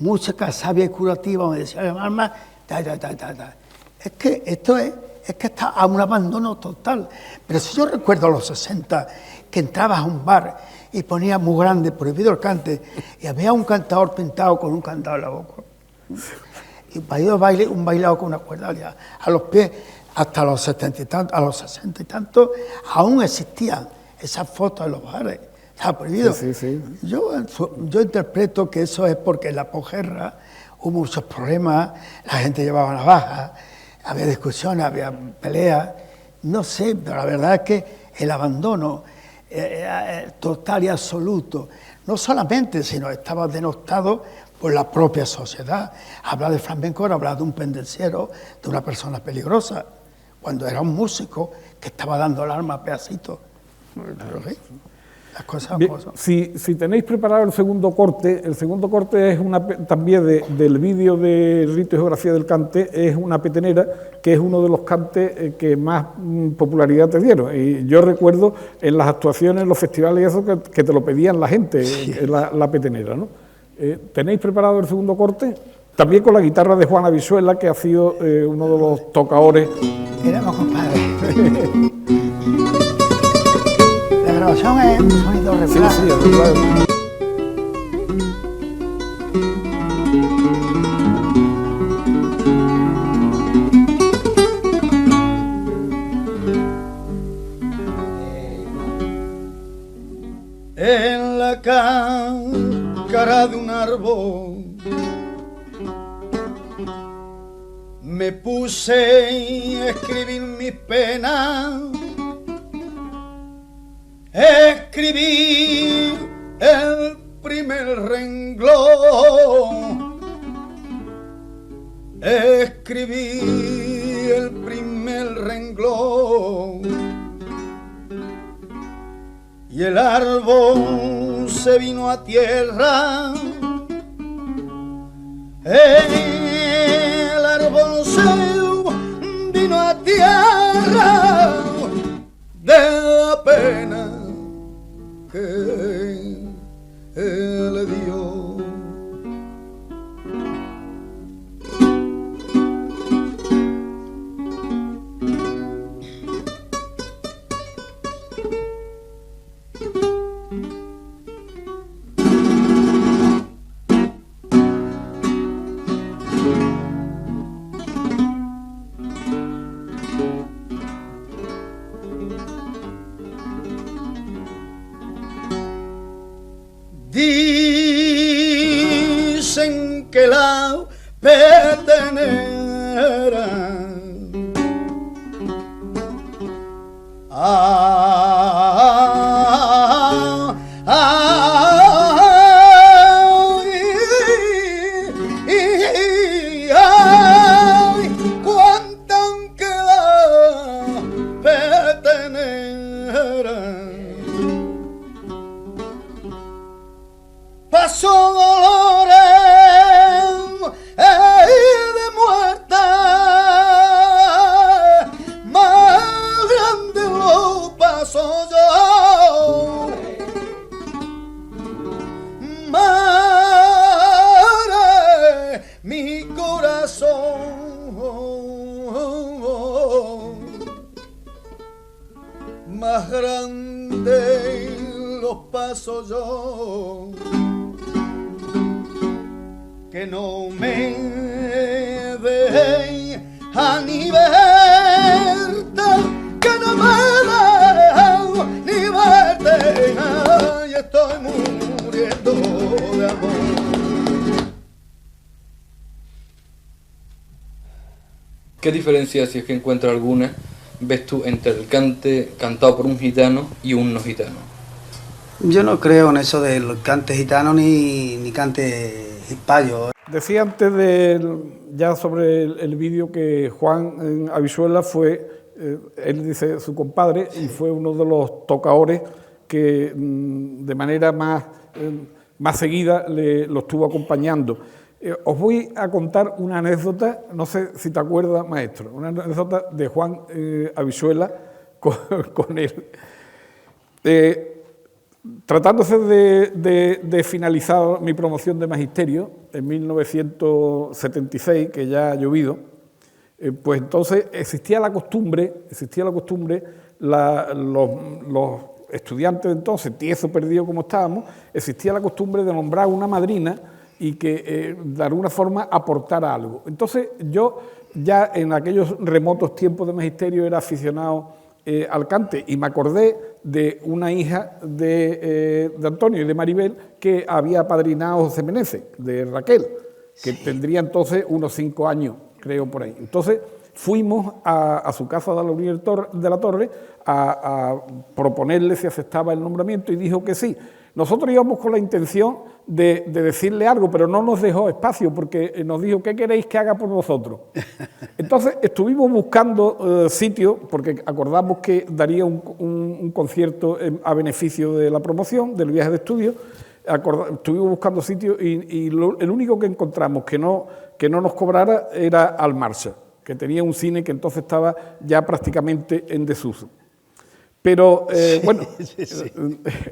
música sabia y curativa, como decía la mamá, Es que esto es que está a un abandono total. Pero si yo recuerdo a los 60, que entrabas a un bar y ponía muy grande, prohibido el cante, y había un cantador pintado con un candado en la boca. Y un bailado con una cuerda a los pies, hasta los 70 y tantos, a los 60 y tantos, aún existían esas fotos en los bares. Estaba prohibido. Sí. Yo interpreto que eso es porque en la posguerra hubo muchos problemas, la gente llevaba navajas, había discusiones, había peleas, no sé, pero la verdad es que el abandono total y absoluto, no solamente, sino estaba denostado por la propia sociedad. Hablar de flamenco era hablar de un pendenciero, de una persona peligrosa, cuando era un músico que estaba dando el alma a pedacitos. Las cosas. Bien, si tenéis preparado el segundo corte es también del vídeo de Rito y Geografía del Cante, es una petenera, que es uno de los cantes que más popularidad te dieron. Y yo recuerdo en las actuaciones, en los festivales y eso, que te lo pedían la gente, sí. la petenera, ¿no? ¿Tenéis preparado el segundo corte? También con la guitarra de Juana Visuela, que ha sido uno de los tocadores. Éramos compadres. La grabación es un sonido regular. Sí, regular. cáscara de un árbol me puse a escribir mis penas, escribí el primer renglón, escribí el primer renglón, y el árbol se vino a tierra, el árbol se vino a tierra de la pena que le dio. Dicen que la petenera cuánta que la petenera pasó dolores de muerte, más grande lo paso yo, madre, mi corazón, más grande los paso yo, que no me deja ni verte, que no me deja ni verte, y estoy muriendo de amor. ¿Qué diferencia, si es que encuentras alguna, ves tú entre el cante cantado por un gitano y un no gitano? Yo no creo en eso del cante gitano ni cante hispayo. Decía antes ya sobre el vídeo que Juan Avisuela fue, él dice, su compadre, y fue uno de los tocadores que de manera más seguida lo estuvo acompañando. Os voy a contar una anécdota, no sé si te acuerdas, maestro, una anécdota de Juan Avisuela con él. Tratándose de finalizar mi promoción de magisterio en 1976, que ya ha llovido, pues entonces existía la costumbre, los estudiantes de entonces, tieso perdido como estábamos, existía la costumbre de nombrar una madrina y que de alguna forma aportara algo. Entonces yo ya en aquellos remotos tiempos de magisterio era aficionado al cante, y me acordé de una hija de Antonio y de Maribel que había apadrinado José Meneses, de Raquel, que sí, tendría entonces unos 5 años, creo, por ahí. Entonces fuimos a su casa de la Unión de la Torre a proponerle si aceptaba el nombramiento, y dijo que sí. Nosotros íbamos con la intención de decirle algo, pero no nos dejó espacio porque nos dijo, ¿qué queréis que haga por vosotros? Entonces estuvimos buscando sitio, porque acordamos que daría un concierto a beneficio de la promoción, del viaje de estudio. Estuvimos buscando sitio y el único que encontramos que no nos cobrara era Almarcha, que tenía un cine que entonces estaba ya prácticamente en desuso. Pero, bueno,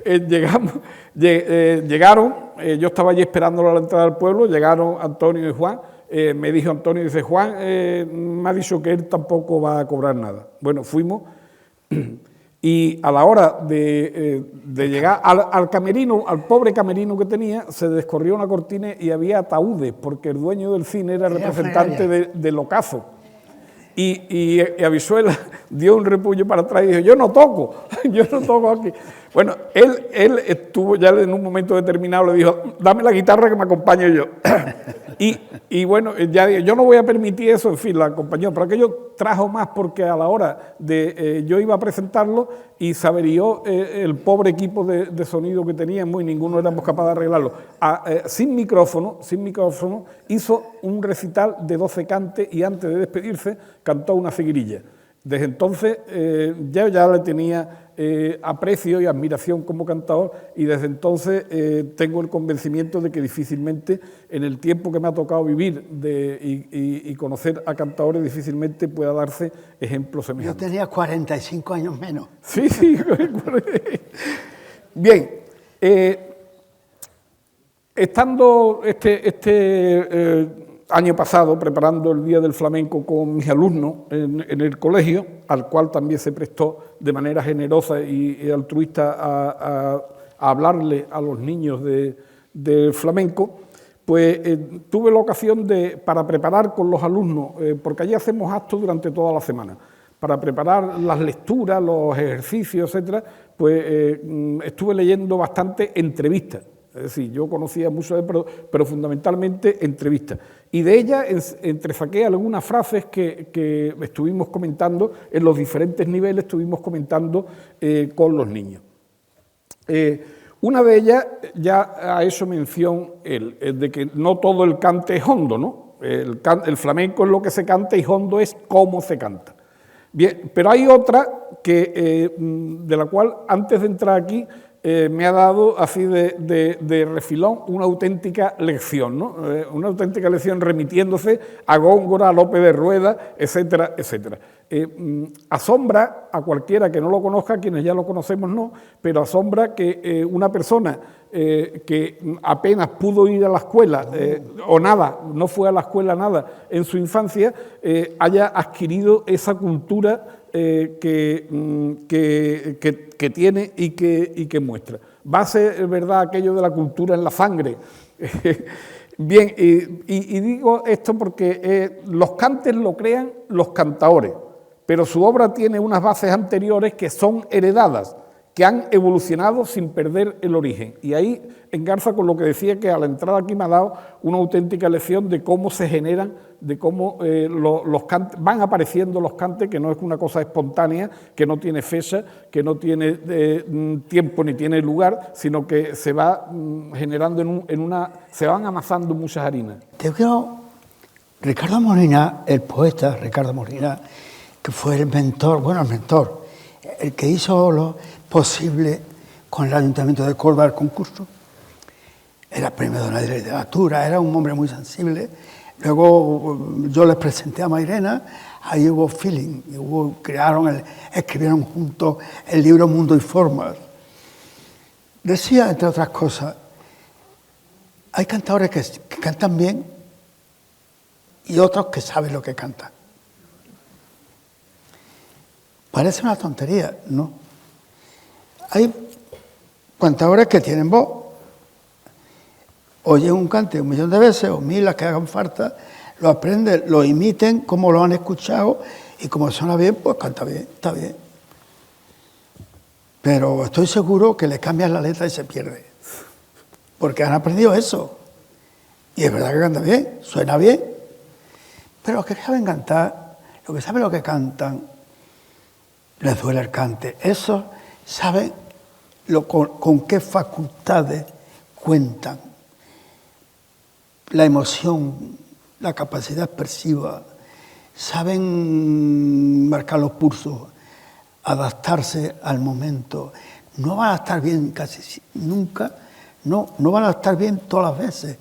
llegaron, yo estaba allí esperándolo a la entrada del pueblo, llegaron Antonio y Juan, me dijo Antonio, dice, Juan me ha dicho que él tampoco va a cobrar nada. Bueno, fuimos, y a la hora de llegar al camerino, al pobre camerino que tenía, se descorrió una cortina y había ataúdes, porque el dueño del cine era representante del ocaso. Y Avisuela dio un repullo para atrás y dijo, yo no toco aquí. Bueno, él estuvo ya en un momento determinado, le dijo, dame la guitarra que me acompañe yo. y bueno, ya yo no voy a permitir eso, en fin, la acompañó, pero aquello trajo más porque a la hora de yo iba a presentarlo y se averió el pobre equipo de sonido que teníamos y ninguno éramos capaces de arreglarlo. Sin micrófono, hizo un recital de 12 cantes y antes de despedirse cantó una seguirilla. Desde entonces yo ya le tenía aprecio y admiración como cantador y desde entonces tengo el convencimiento de que difícilmente en el tiempo que me ha tocado vivir y conocer a cantadores difícilmente pueda darse ejemplos semejantes. Yo tenía 45 años menos. Sí, sí. Bien, estando año pasado preparando el Día del Flamenco con mis alumnos en el colegio, al cual también se prestó de manera generosa y altruista a hablarle a los niños del flamenco, pues tuve la ocasión para preparar con los alumnos, porque allí hacemos actos durante toda la semana, para preparar las lecturas, los ejercicios, etcétera, pues estuve leyendo bastante entrevistas. Es decir, yo conocía mucho de él, pero fundamentalmente entrevistas. Y de ellas entresaqué algunas frases que estuvimos comentando en los diferentes niveles, estuvimos comentando con los niños. Una de ellas ya ha hecho mención él, de que no todo el cante es hondo, ¿no? El flamenco es lo que se canta y hondo es cómo se canta. Bien, pero hay otra de la cual antes de entrar aquí me ha dado así de refilón una auténtica lección, ¿no? Una auténtica lección remitiéndose a Góngora, a Lope de Rueda, etcétera, etcétera. Asombra a cualquiera que no lo conozca, quienes ya lo conocemos no, pero asombra que una persona que apenas pudo ir a la escuela o nada, no fue a la escuela nada en su infancia, haya adquirido esa cultura que tiene y que muestra. Va a ser verdad aquello de la cultura en la sangre. Bien, y digo esto porque los cantes lo crean los cantadores, pero su obra tiene unas bases anteriores que son heredadas, que han evolucionado sin perder el origen. Y ahí engarza con lo que decía, que a la entrada aquí me ha dado una auténtica lección de cómo se generan, de cómo los cantes, van apareciendo los cantes, que no es una cosa espontánea, que no tiene fecha, que no tiene tiempo ni tiene lugar, sino que se va generando se van amasando muchas harinas. Te veo, Ricardo Molina, el poeta Ricardo Molina, que fue el mentor, el que hizo lo posible con el Ayuntamiento de Córdoba el concurso. Era premio de la literatura, era un hombre muy sensible. Luego yo les presenté a Mairena, ahí hubo feeling, escribieron juntos el libro Mundo y Formas. Decía, entre otras cosas, hay cantadores que cantan bien y otros que saben lo que cantan. Parece una tontería, ¿no? Hay cantadores que tienen voz, oyen un cante 1.000.000 de veces o 1.000 las que hagan falta, lo aprenden, lo imiten como lo han escuchado y como suena bien, pues canta bien, está bien. Pero estoy seguro que le cambian la letra y se pierde, porque han aprendido eso. Y es verdad que canta bien, suena bien, pero los que saben cantar, los que saben lo que cantan, les duele el cante. Eso saben con qué facultades cuentan. La emoción, la capacidad expresiva, saben marcar los pulsos, adaptarse al momento. No van a estar bien casi nunca, no van a estar bien todas las veces,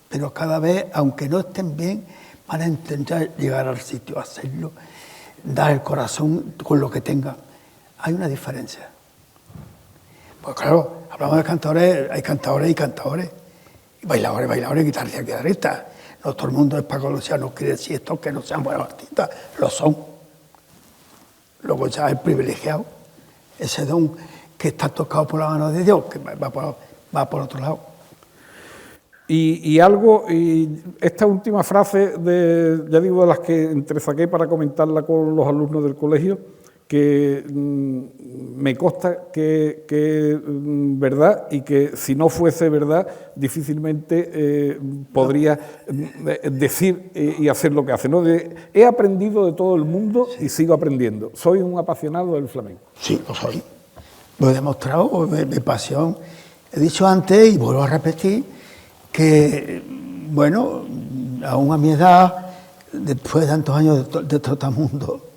pero cada vez, aunque no estén bien, van a intentar llegar al sitio, hacerlo, dar el corazón con lo que tengan. Hay una diferencia. Pues claro, hablamos de cantadores, hay cantadores y cantadores, y bailadores, guitarristas y guitarristas. No todo el mundo es Paco Luciano, no quiere decir esto que no sean buenos artistas, lo son. Luego ya es privilegiado, ese don que está tocado por la mano de Dios, que va por otro lado. Y esta última frase, ya digo, de las que entresaqué para comentarla con los alumnos del colegio, que me consta que es verdad y que si no fuese verdad difícilmente podría decir y hacer lo que hace, ¿no? He aprendido de todo el mundo y sigo aprendiendo. Soy un apasionado del flamenco. Sí, lo soy. Lo he demostrado, mi pasión. He dicho antes y vuelvo a repetir que, bueno, aún a mi edad, después de tantos años de trotamundo,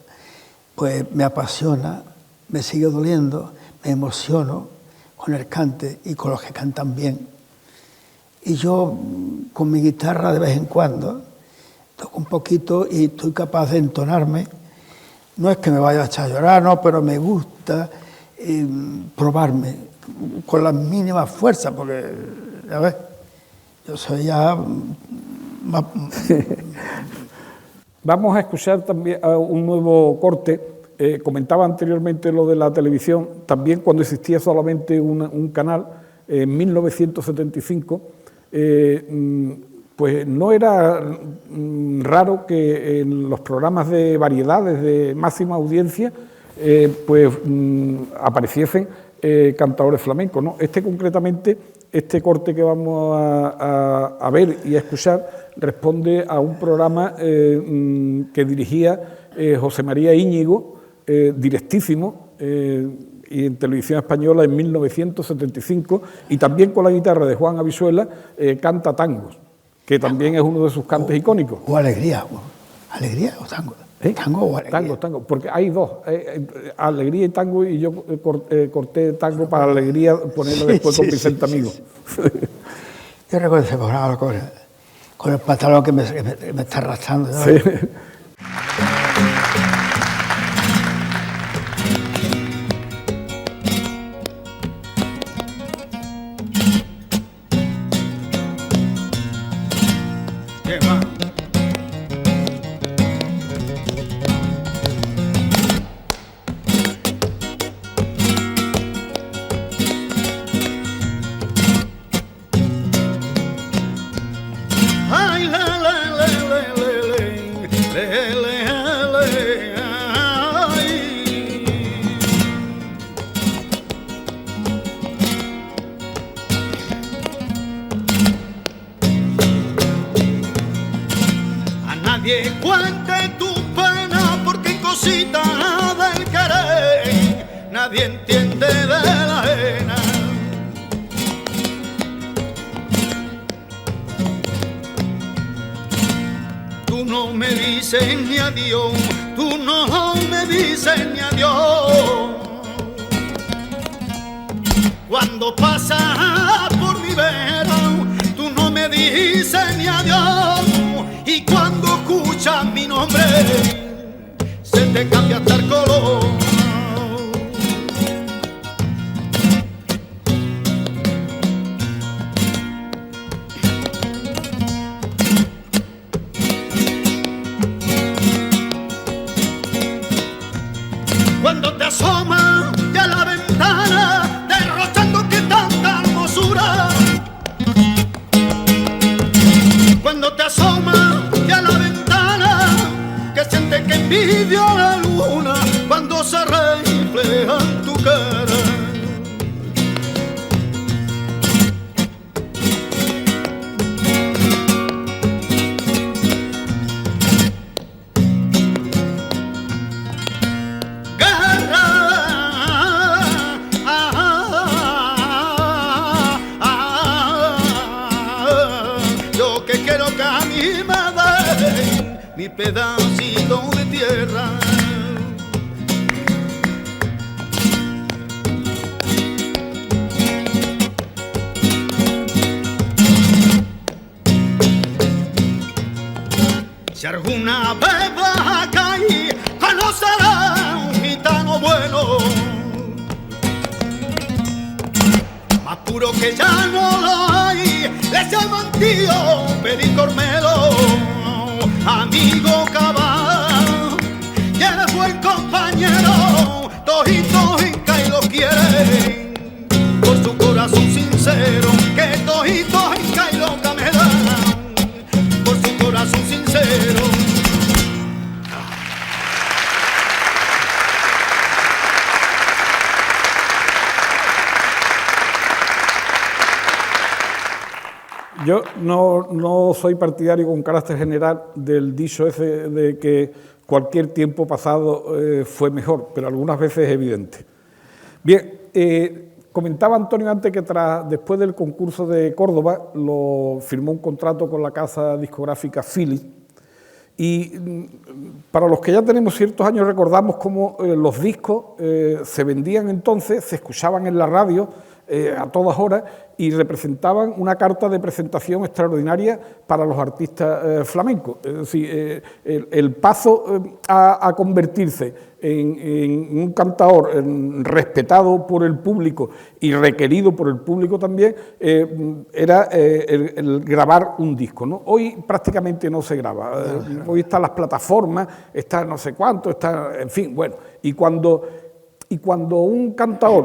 pues me apasiona, me sigue doliendo, me emociono con el cante y con los que cantan bien. Y yo con mi guitarra de vez en cuando toco un poquito y estoy capaz de entonarme. No es que me vaya a echar a llorar, no, pero me gusta probarme con las mínimas fuerzas, porque, ya ves, yo soy ya... Vamos a escuchar también un nuevo corte. Comentaba anteriormente lo de la televisión, también cuando existía solamente un canal, en 1975, pues no era raro que en los programas de variedades de máxima audiencia pues apareciesen cantadores flamencos, ¿no? Concretamente, este corte que vamos a ver y a escuchar responde a un programa que dirigía José María Íñigo, directísimo, y en Televisión Española en 1975, y también con la guitarra de Juan Avisuela, canta tangos, que también es uno de sus cantes icónicos. O alegría, alegría o tango. ¿Tango o alegría? Tango, porque hay dos, alegría y tango, y yo corté tango para alegría, ponerlo después con Vicente Amigo. Yo recuerdo ese programa con el pantalón que me está arrastrando, ¿no? Sí. Nadie cuente tu pena porque en cositas del querer nadie entiende de la ajena. Tú no me dices ni adiós, tú no me dices ni adiós. Cuando pasas por mi vera, tú no me dices ni adiós. Y cuando escuchas mi nombre, se te cambia hasta el color. Cuando te asomas ya a la ventana, derrochando que tanta hermosura. Cuando te asomas ya a la ventana, que sientes que envidia la luna cuando se refleja en tu cara. Mi pedacito de tierra. Si alguna vez vas a caer, conocerás un gitano bueno, más puro que ya no lo hay. Le llaman tío Pericormelo, amigo cabal, y él fue el compañero, tojitos Inca y lo quieren, por su corazón sincero, que tojitos Inca y lo camelan, por su corazón sincero. Yo no soy partidario con carácter general del dicho ese de que cualquier tiempo pasado fue mejor, pero algunas veces es evidente. Bien, comentaba Antonio antes que después del concurso de Córdoba firmó un contrato con la casa discográfica Philips, y para los que ya tenemos ciertos años recordamos cómo los discos se vendían entonces, se escuchaban en la radio a todas horas y representaban una carta de presentación extraordinaria para los artistas flamencos. Es decir, el paso a convertirse en un cantador respetado por el público y requerido por el público también, era el grabar un disco, ¿no? Hoy prácticamente no se graba. Hoy están las plataformas, está no sé cuánto, está, en fin, bueno. Y cuando un cantador...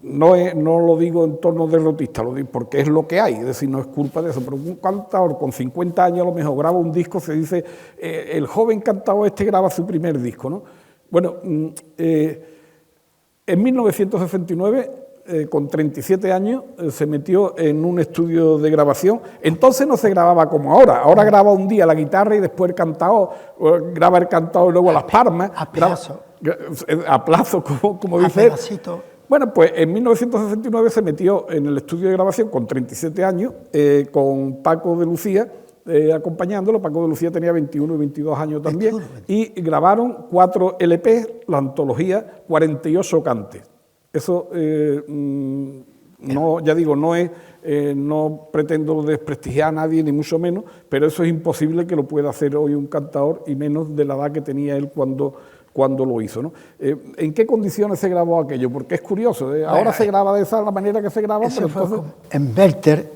no lo digo en tono derrotista, lo digo porque es lo que hay, es decir, no es culpa de eso, pero un cantador con 50 años a lo mejor graba un disco, se dice, el joven cantador graba su primer disco, ¿no? Bueno, en 1969, con 37 años, se metió en un estudio de grabación. Entonces no se grababa como ahora graba un día la guitarra y después el cantador, graba el cantador y luego las palmas. A plazo. A plazo, como dice él. Bueno, pues en 1969 se metió en el estudio de grabación con 37 años, con Paco de Lucía acompañándolo. Paco de Lucía tenía 21 y 22 años también, y grabaron 4 LP, la antología, 48 cantes. Eso, no, ya digo, no pretendo desprestigiar a nadie, ni mucho menos, pero eso es imposible que lo pueda hacer hoy un cantador, y menos de la edad que tenía él cuando lo hizo, ¿no? ¿En qué condiciones se grabó aquello? Porque es curioso, ahora se graba de esa la manera que se graba, pero entonces... En Werther,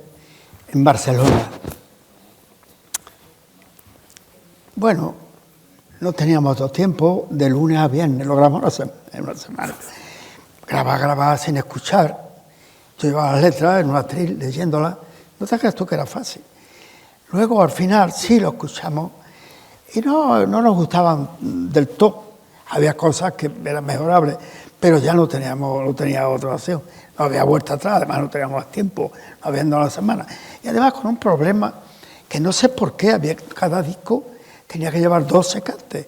en Barcelona. Bueno, no teníamos todo tiempo, de lunes a viernes, lo grabamos en una semana. Grababa sin escuchar, yo llevaba las letras en un atril leyéndolas, no te creas tú que era fácil. Luego al final sí lo escuchamos y no nos gustaban del todo. Había cosas que eran mejorables, pero ya no tenía otra opción. No había vuelta atrás, además no teníamos más tiempo, no había la semana. Y además con un problema que no sé por qué, cada disco tenía que llevar 12 cantes.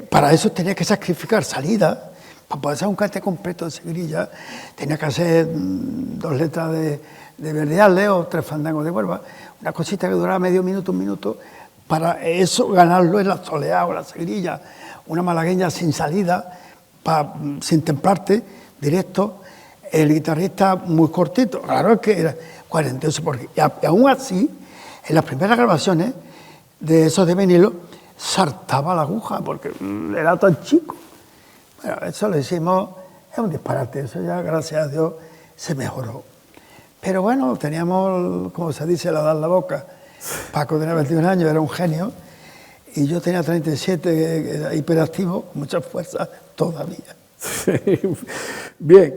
Para eso tenía que sacrificar salida, para poder hacer un cante completo de Segrilla, tenía que hacer 2 letras de Verdiales o 3 fandangos de Huelva, una cosita que duraba medio minuto, un minuto, para eso ganarlo en la soleá o la Segrilla, una malagueña sin salida, sin templarte, directo, el guitarrista muy cortito, claro es que era 48, porque y aún así, en las primeras grabaciones de esos de vinilo, saltaba la aguja, porque era tan chico. Bueno, eso lo hicimos, es un disparate, eso ya, gracias a Dios, se mejoró. Pero bueno, teníamos, como se dice, la edad en la boca. Paco tenía 21 años, era un genio, y yo tenía 37, era hiperactivo, mucha fuerza todavía. Sí. Bien,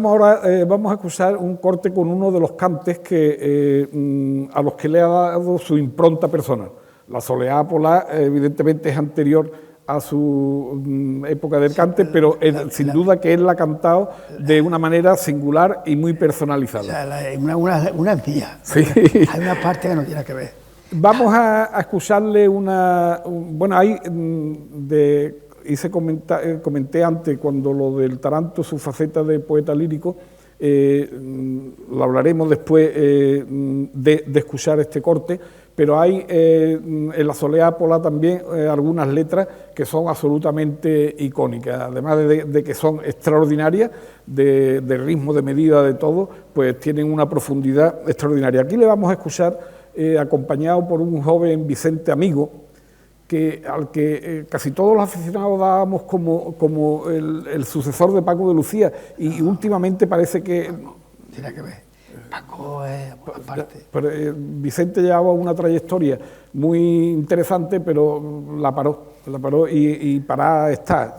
ahora, vamos a escuchar un corte con uno de los cantes a los que le ha dado su impronta personal. La soleá polar, evidentemente, es anterior a su época del cante, pero sin duda que él la ha cantado de una manera singular y muy personalizada. O sea, una es mía. Sí. Hay una parte que no tiene que ver. Vamos a escucharle bueno, hay comenté antes, cuando lo del Taranto, su faceta de poeta lírico, lo hablaremos después de escuchar este corte, pero hay en la soleá polar también algunas letras que son absolutamente icónicas, además de que son extraordinarias, de ritmo, de medida, de todo, pues tienen una profundidad extraordinaria. Aquí le vamos a escuchar acompañado por un joven Vicente Amigo, al que casi todos los aficionados dábamos como el sucesor de Paco de Lucía, y últimamente parece que... Tiene que ver, Paco es aparte. Pero Vicente llevaba una trayectoria muy interesante, pero la paró y parada está.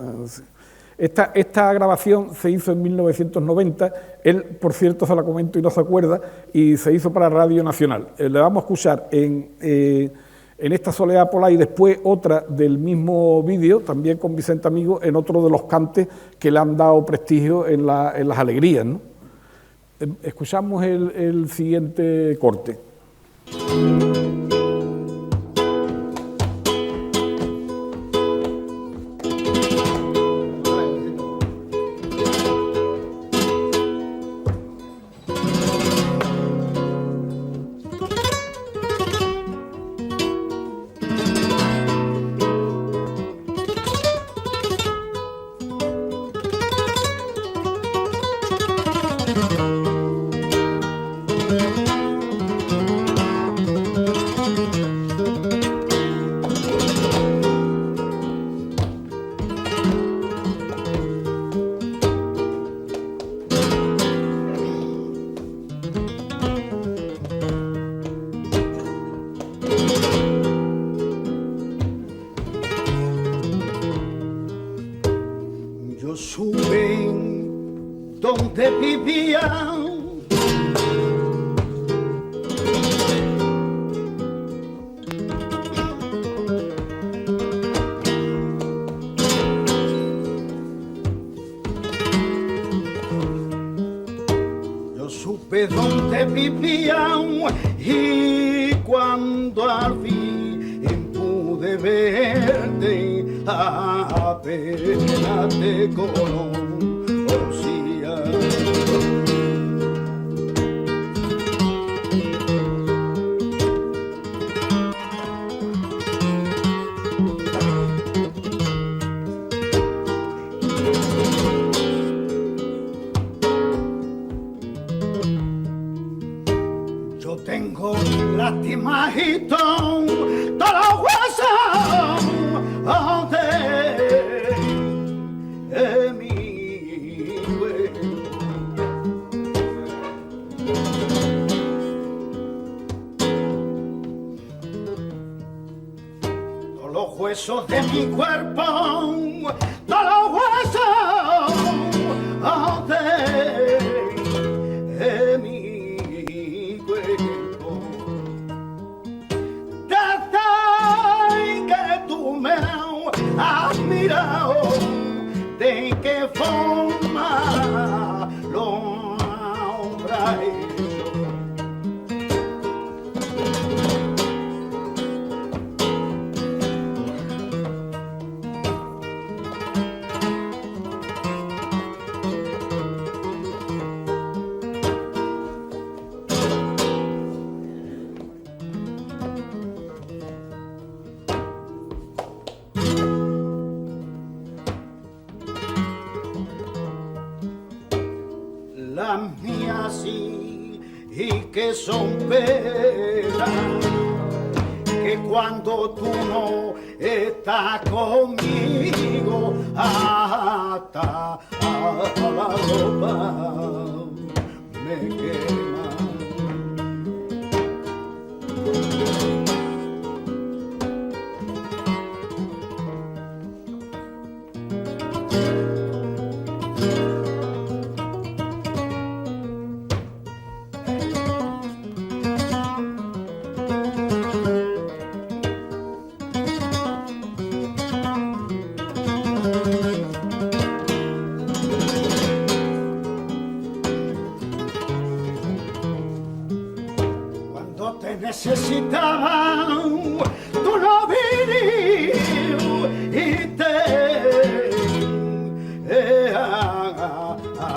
Esta grabación se hizo en 1990, él, por cierto, se la comento y no se acuerda, y se hizo para Radio Nacional. Le vamos a escuchar en esta soleá polar, y después otra del mismo vídeo, también con Vicente Amigo, en otro de los cantes que le han dado prestigio en las alegrías, ¿no? Escuchamos el siguiente corte. Yo supe donde vivía donde vivían y cuando al fin pude verte apenas te conocía. Tengo lastimajito todos los huesos de mi cuerpo. Todos los huesos de mi cuerpo, todos los huesos de mi cuerpo. Has mirado de qué forma lo habrá hecho. Las mías sí, y que son veras, que cuando tú no estás conmigo, hasta la ropa me quema. Necesitaba, tú no viniste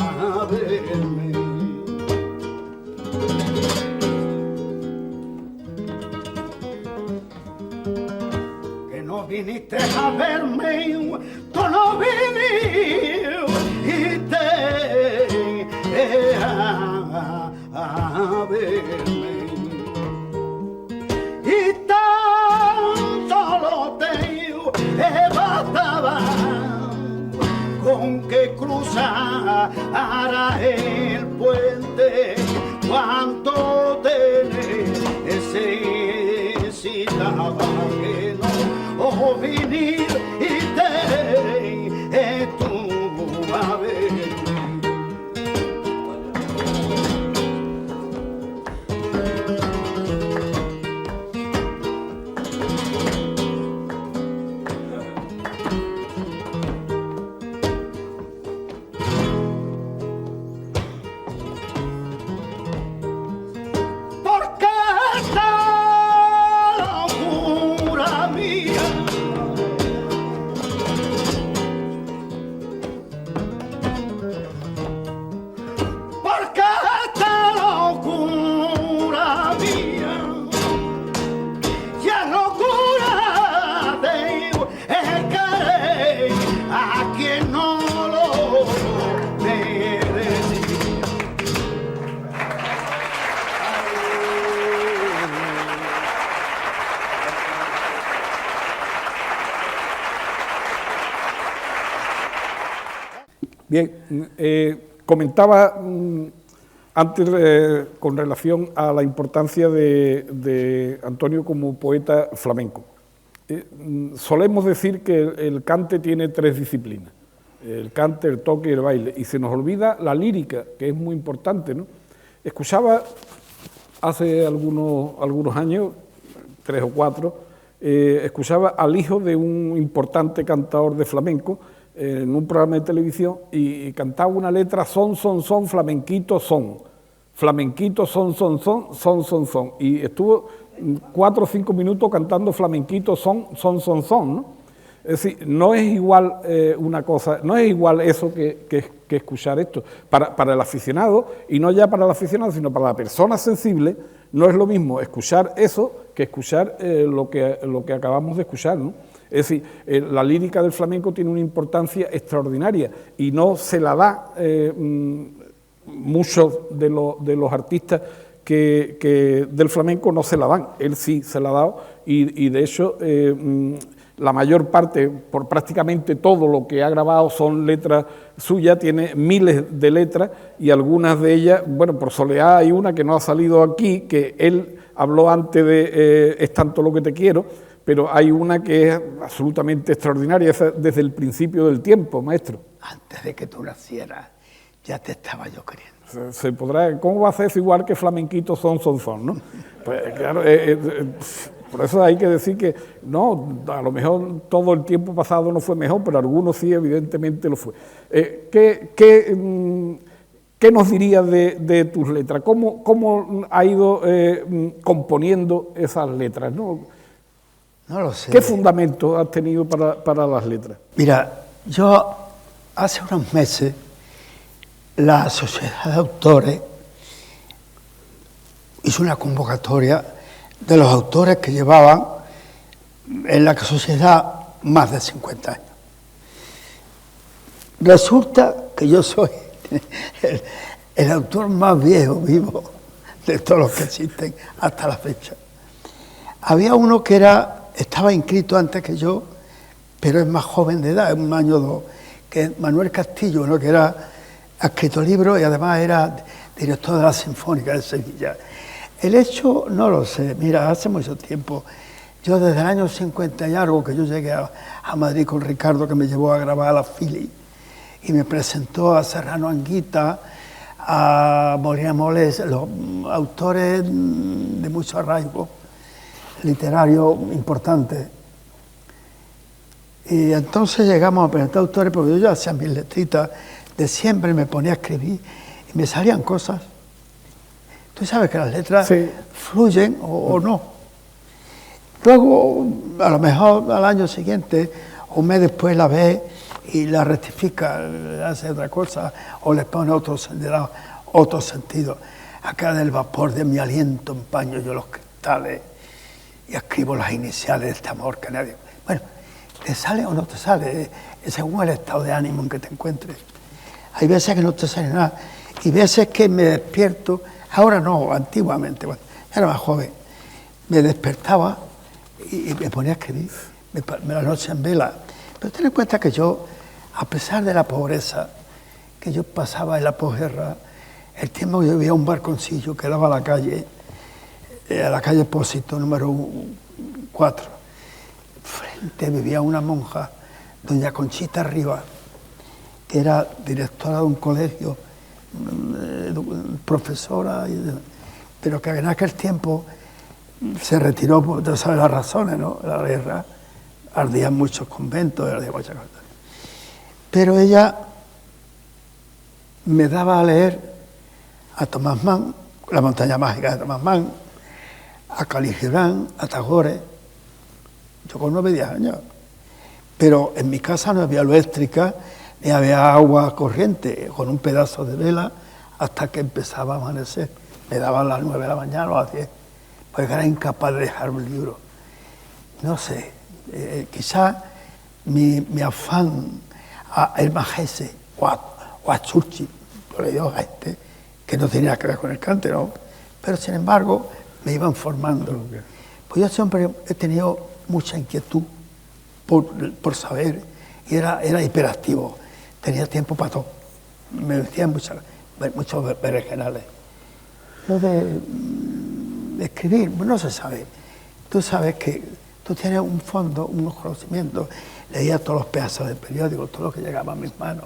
a verme. Que no viniste a verme, tú no viniste a verme. Y tan solo te bastaba con que cruzara el puente cuando te necesitaba, que no vinir y tú a ver. Bien, comentaba antes con relación a la importancia de Antonio como poeta flamenco. Solemos decir que el cante tiene 3 disciplinas, el cante, el toque y el baile, y se nos olvida la lírica, que es muy importante, ¿no? Escuchaba hace algunos años, 3 o 4, escuchaba al hijo de un importante cantador de flamenco en un programa de televisión y cantaba una letra son, flamenquito, son, son, y estuvo 4 o 5 minutos cantando flamenquito, son, ¿no? Es decir, no es igual una cosa, no es igual eso que escuchar esto. Para el aficionado, y no ya para el aficionado, sino para la persona sensible, no es lo mismo escuchar eso que escuchar lo que acabamos de escuchar, ¿no? Es decir, la lírica del flamenco tiene una importancia extraordinaria y no se la da muchos de los artistas que del flamenco no se la dan. Él sí se la ha dado y de hecho la mayor parte, por prácticamente todo lo que ha grabado son letras suyas, tiene miles de letras y algunas de ellas, bueno, por Soleá hay una que no ha salido aquí, que él habló antes de Es tanto lo que te quiero, pero hay una que es absolutamente extraordinaria, esa desde el principio del tiempo, maestro. Antes de que tú nacieras, ya te estaba yo queriendo. Se podrá, ¿cómo va a ser eso igual que flamenquito son, ¿no? Pues claro, por eso hay que decir que no, a lo mejor todo el tiempo pasado no fue mejor, pero algunos sí, evidentemente lo fue. ¿Qué nos dirías de tus letras? ¿Cómo ha ido componiendo esas letras, no? No lo sé. ¿Qué fundamento has tenido para las letras? Mira, yo hace unos meses la Sociedad de Autores hizo una convocatoria de los autores que llevaban en la sociedad más de 50 años. Resulta que yo soy el autor más viejo vivo de todos los que existen hasta la fecha. Había uno que estaba inscrito antes que yo, pero es más joven de edad, es un año o 2, que es Manuel Castillo, ¿no? Que ha escrito libros y además era director de la Sinfónica de Sevilla. El hecho, no lo sé, mira, hace mucho tiempo, yo desde el año 50 y algo que yo llegué a Madrid con Ricardo, que me llevó a grabar a la Philly, y me presentó a Serrano Anguita, a Molina Molés, los autores de mucho arraigo literario importante. Y entonces llegamos a presentar autores, porque yo ya hacía mis letritas de siempre, me ponía a escribir y me salían cosas. Tú sabes que las letras sí fluyen o no. Luego, a lo mejor al año siguiente, un mes después la ves y la rectifica, hace otra cosa, o le pone otro sentido. Acá del vapor de mi aliento empaño yo los cristales y escribo las iniciales de este amor que nadie... Bueno, ¿te sale o no te sale? Según el estado de ánimo en que te encuentres. Hay veces que no te sale nada y veces que me despierto, ahora no, antiguamente, bueno, era más joven, me despertaba y me ponía a escribir, la noche en vela. Pero ten en cuenta que yo, a pesar de la pobreza que yo pasaba en la posguerra, el tiempo que yo vivía un barconcillo que daba a la calle Pósito, número 4. Frente vivía una monja, doña Conchita Rivas, que era directora de un colegio, profesora, pero que en aquel tiempo se retiró, tú sabes las razones, ¿no? La guerra, ardían muchos conventos, ardían muchas cosas. Pero ella me daba a leer a Tomás Mann, La montaña mágica de Tomás Mann, a Khalil Gibran, a Tagore, yo con 9 o 10 años. Pero en mi casa no había eléctrica, ni había agua corriente, con un pedazo de vela hasta que empezaba a amanecer. Me daban las 9 de la mañana o a las 10, porque era incapaz de dejar un libro. No sé, quizá mi afán a El Majese o a Churchill, yo le digo a este, que no tenía que ver con el cante, ¿no? Pero sin embargo me iban formando. Pues yo siempre he tenido mucha inquietud por saber, y era hiperactivo, tenía tiempo para todo. me decían muchos berenjenales. Lo de escribir, no se sabe. Tú sabes que tú tienes un fondo, unos conocimientos, leía todos los pedazos del periódico, todo lo que llegaba a mis manos.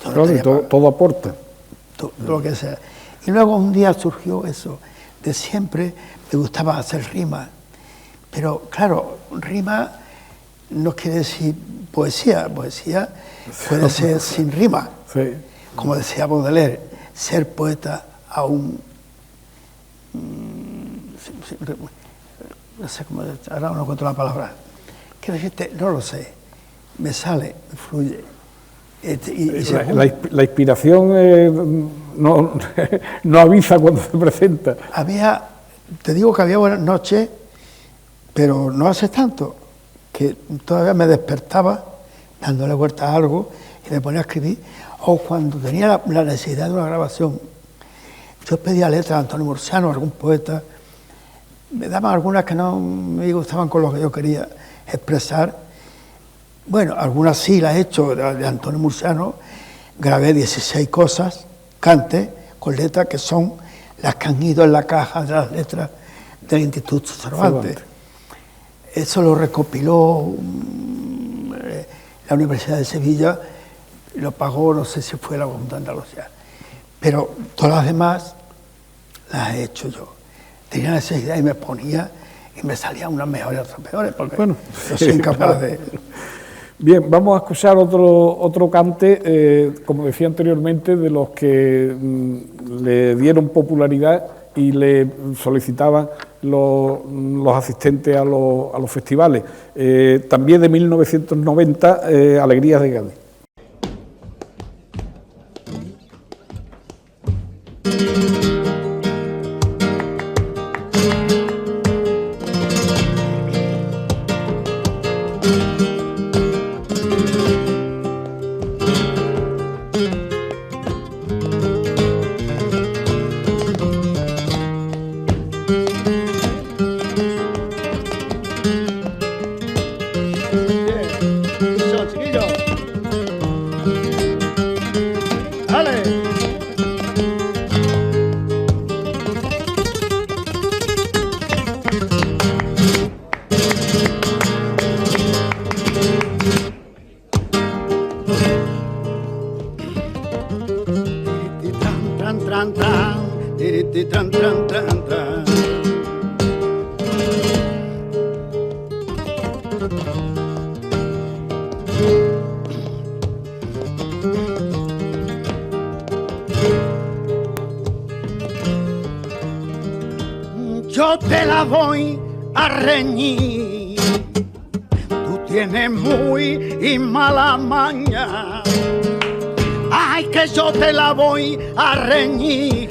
Todo aporta. Todo lo que sea. Y luego un día surgió eso, de siempre me gustaba hacer rimas. Pero claro, rima no quiere decir poesía, poesía puede ser sin rima. Sí. Como decía Baudelaire, ser poeta aún... no sé cómo, ahora no encuentro la palabra. Quiero decirte, no lo sé, me sale, me fluye. La inspiración no avisa cuando se presenta. Te digo que había buenas noches, pero no hace tanto, que todavía me despertaba dándole vuelta a algo y me ponía a escribir, o cuando tenía la necesidad de una grabación, yo pedía letras a Antonio Murciano, algún poeta, me daban algunas que no me gustaban con lo que yo quería expresar. Bueno, algunas sí las he hecho de Antonio Murciano, grabé 16 cosas, cantes, con letras que son las que han ido en la caja de las letras del Instituto Cervantes. Eso lo recopiló la Universidad de Sevilla, lo pagó, no sé si fue la Junta de Andalucía, pero todas las demás las he hecho yo. Tenía necesidad y me ponía y me salían unas mejores y otras peores, porque yo soy incapaz de... Bien, vamos a escuchar otro cante, como decía anteriormente, de los que le dieron popularidad y le solicitaban los asistentes a los festivales. También de 1990, Alegrías de Cádiz. Yo te la voy a reñir, tú tienes muy y mala maña. Ay, que yo te la voy a reñir,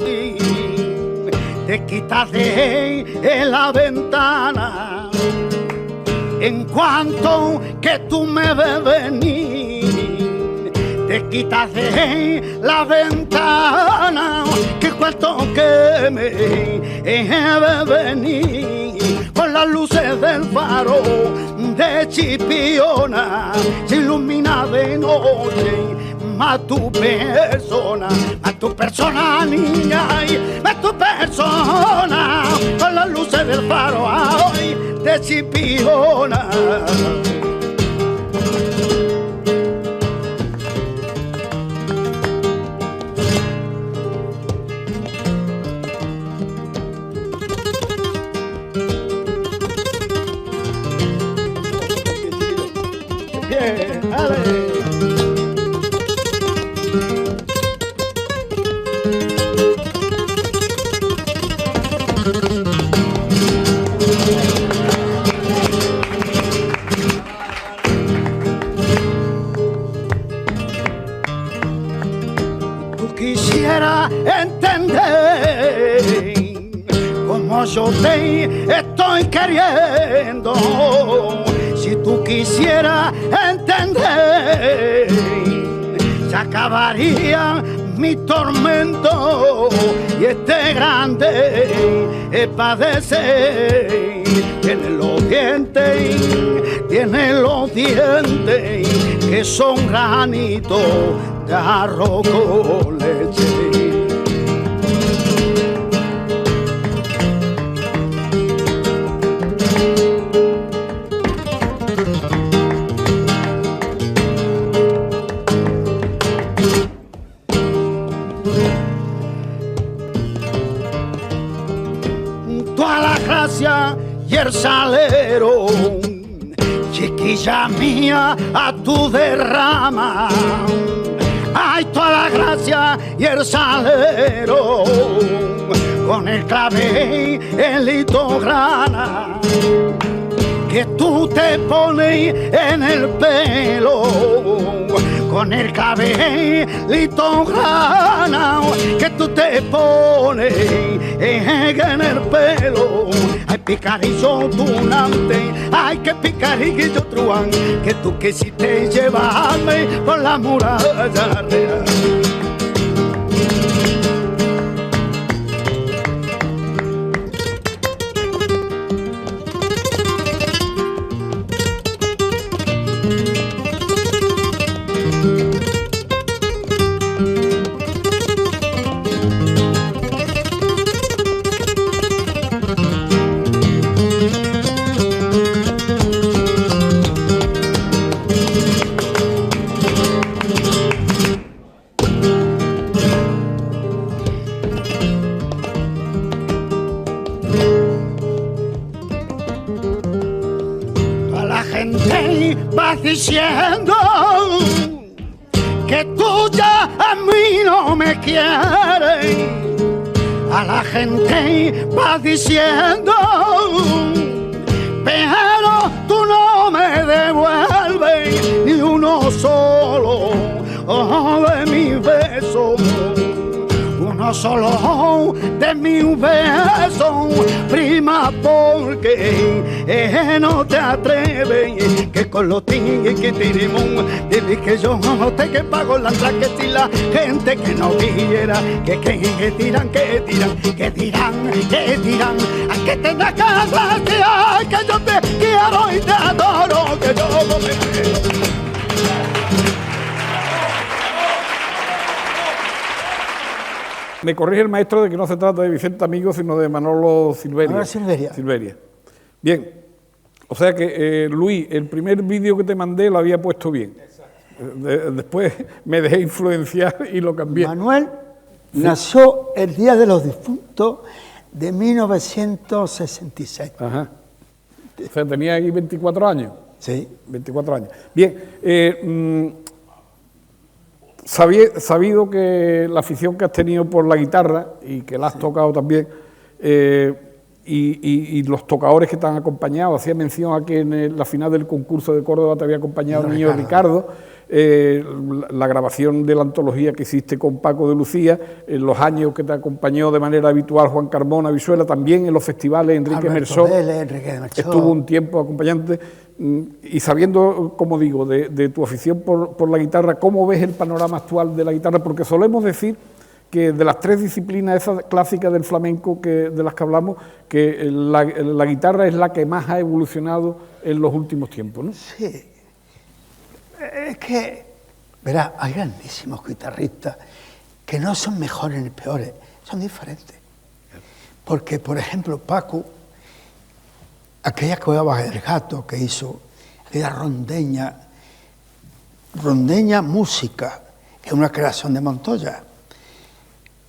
te quitas de la ventana. En cuanto que tú me ves venir, te quitas de la ventana. Que cuanto que me ves venir, con las luces del faro de Chipiona, se ilumina de noche más tu persona, niña, más tu persona, con las luces del faro ay, de Chipiona. Bien, dale. Quisiera entender como yo te estoy queriendo. Si tú quisieras entender, se acabaría mi tormento y este grande padecer. Tiene los dientes que son granitos de arroz con leche. Toda la gracia y el salero, chiquilla mía, a tu derrama. Ay, toda la gracia y el salero, con el clavel, el hito grana, que tú te pones en el pelo, con el cabelito grana, que tú te pones en el pelo. Ay, picarillo tunante, ay, que picarillo truán, que tú quisiste llevarme por la muralla real. Diciendo que tú ya a mí no me quieres, a la gente va diciendo, pero tú no me devuelves ni uno solo de mis besos. Uno solo de mis besos, prima, porque no te atreves, que con los tigres que tenemos, dile que yo no te que pago la entrada, que si la gente que no viera, que dirán, a que te da gracia, que yo te quiero y te adoro, que yo no me quiero. Me corrige el maestro de que no se trata de Vicente Amigo, sino de Manolo Silveria. Silveria. Bien, o sea que, Luis, el primer vídeo que te mandé lo había puesto bien. Después me dejé influenciar y lo cambié. Manuel nació el Día de los Difuntos de 1966. Ajá. O sea, tenía aquí 24 años. Sí. 24 años. Bien, sabido que la afición que has tenido por la guitarra y que la has tocado también, y los tocadores que te han acompañado, hacía mención a que en la final del concurso de Córdoba te había acompañado el niño Ricardo, la grabación de la antología que hiciste con Paco de Lucía, en los años que te acompañó de manera habitual Juan Carmona Visuela, también en los festivales Enrique Mersó, estuvo un tiempo acompañante. Y sabiendo, como digo, de tu afición por la guitarra, ¿cómo ves el panorama actual de la guitarra? Porque solemos decir que de las tres disciplinas esas clásicas del flamenco de las que hablamos, que la guitarra es la que más ha evolucionado en los últimos tiempos, ¿no? Sí. Es que, verá, hay grandísimos guitarristas que no son mejores ni peores, son diferentes. Porque, por ejemplo, Paco, aquella cueva del gato que hizo, aquella rondeña música, que es una creación de Montoya,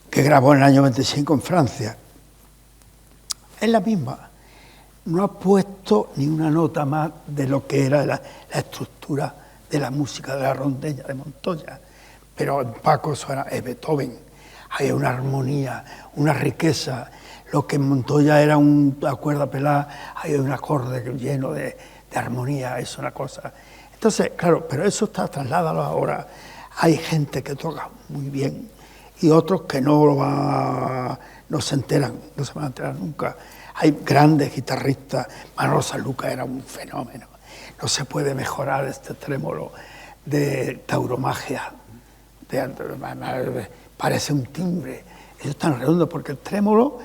que grabó en el año 25 en Francia, es la misma. No ha puesto ni una nota más de lo que era la estructura de la música de la rondeña de Montoya. Pero en Paco suena, es Beethoven, hay una armonía, una riqueza. Lo que en Montoya era una cuerda pelada, hay un acorde lleno de armonía, es una cosa. Entonces, claro, pero eso está trasladado ahora. Hay gente que toca muy bien y otros que no se enteran, no se van a enterar nunca. Hay grandes guitarristas. Manolo Sanlúcar era un fenómeno. No se puede mejorar este trémolo de tauromagia. Parece un timbre. Eso es tan redondo porque el trémolo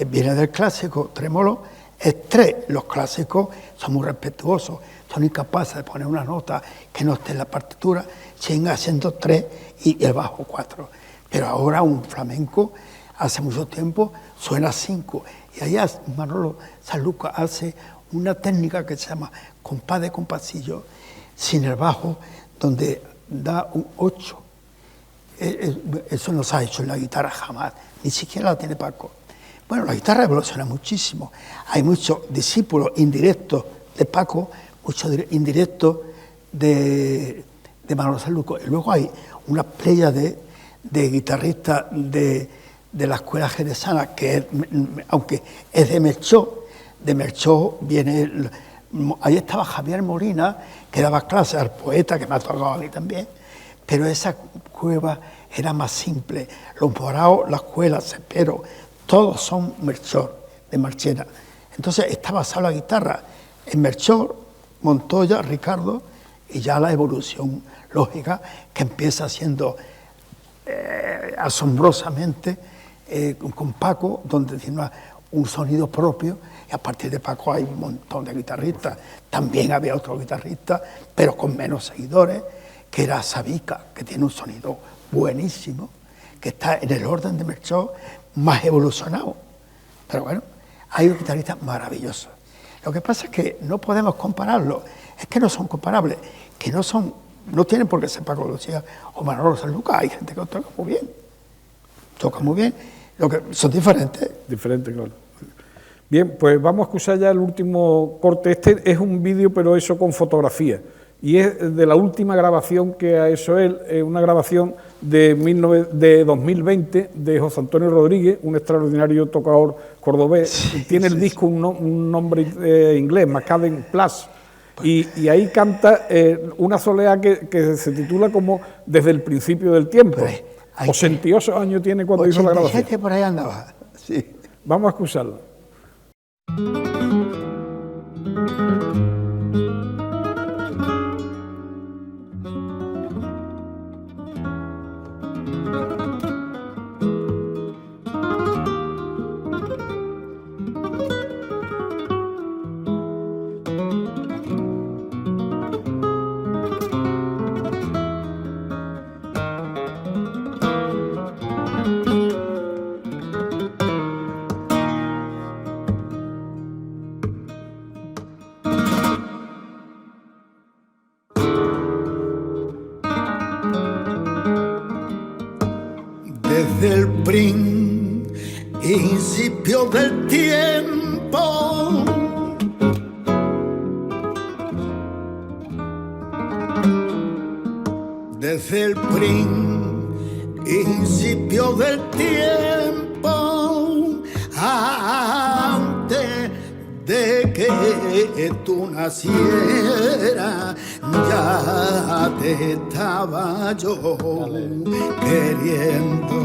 viene del clásico. Trémolo es 3. Los clásicos son muy respetuosos, son incapaces de poner una nota que no esté en la partitura, siguen haciendo 3 y el bajo 4. Pero ahora un flamenco, hace mucho tiempo, suena 5. Y allá Manolo Sanlúcar hace una técnica que se llama compás de compasillo, sin el bajo, donde da un 8. Eso no se ha hecho en la guitarra jamás, ni siquiera la tiene Paco. Bueno, la guitarra evoluciona muchísimo. Hay muchos discípulos indirectos de Paco, muchos indirectos de Manolo Sanlúcar. Y luego hay una playa de guitarristas de la escuela jerezana, que aunque es de Melchor viene... Ahí estaba Javier Molina, que daba clases al poeta, que me ha tocado a mí también, pero esa cueva era más simple. Los Moraos, la escuela, Cepero, todos son Melchor, de Marchena. Entonces está basada la guitarra en Melchor, Montoya, Ricardo, y ya la evolución lógica que empieza siendo asombrosamente con Paco, donde tiene un sonido propio, y a partir de Paco hay un montón de guitarristas. También había otro guitarrista, pero con menos seguidores, que era Sabica, que tiene un sonido buenísimo, que está en el orden de Melchor, más evolucionado. Pero bueno, hay guitarristas maravillosos. Lo que pasa es que no podemos compararlos, es que no son comparables, que no tienen por qué ser Paco Lucía o Manolo Sanlúcar. Hay gente que toca muy bien, lo que son diferentes. Diferentes, claro. Bien, pues vamos a escuchar ya el último corte. Este es un vídeo, pero eso con fotografía, y es de la última grabación que ha hecho él, una grabación de 2020 de José Antonio Rodríguez, un extraordinario tocador cordobés. Sí, tiene el disco un nombre inglés, Macadam Plus, y ahí canta una soleá que se titula como Desde el principio del tiempo. 88 años tiene cuando hizo la grabación. Por ahí andaba. Sí. Vamos a escucharlo. Desde el principio del tiempo, desde el principio del tiempo, antes de que tú nacieras, ya te estaba yo queriendo.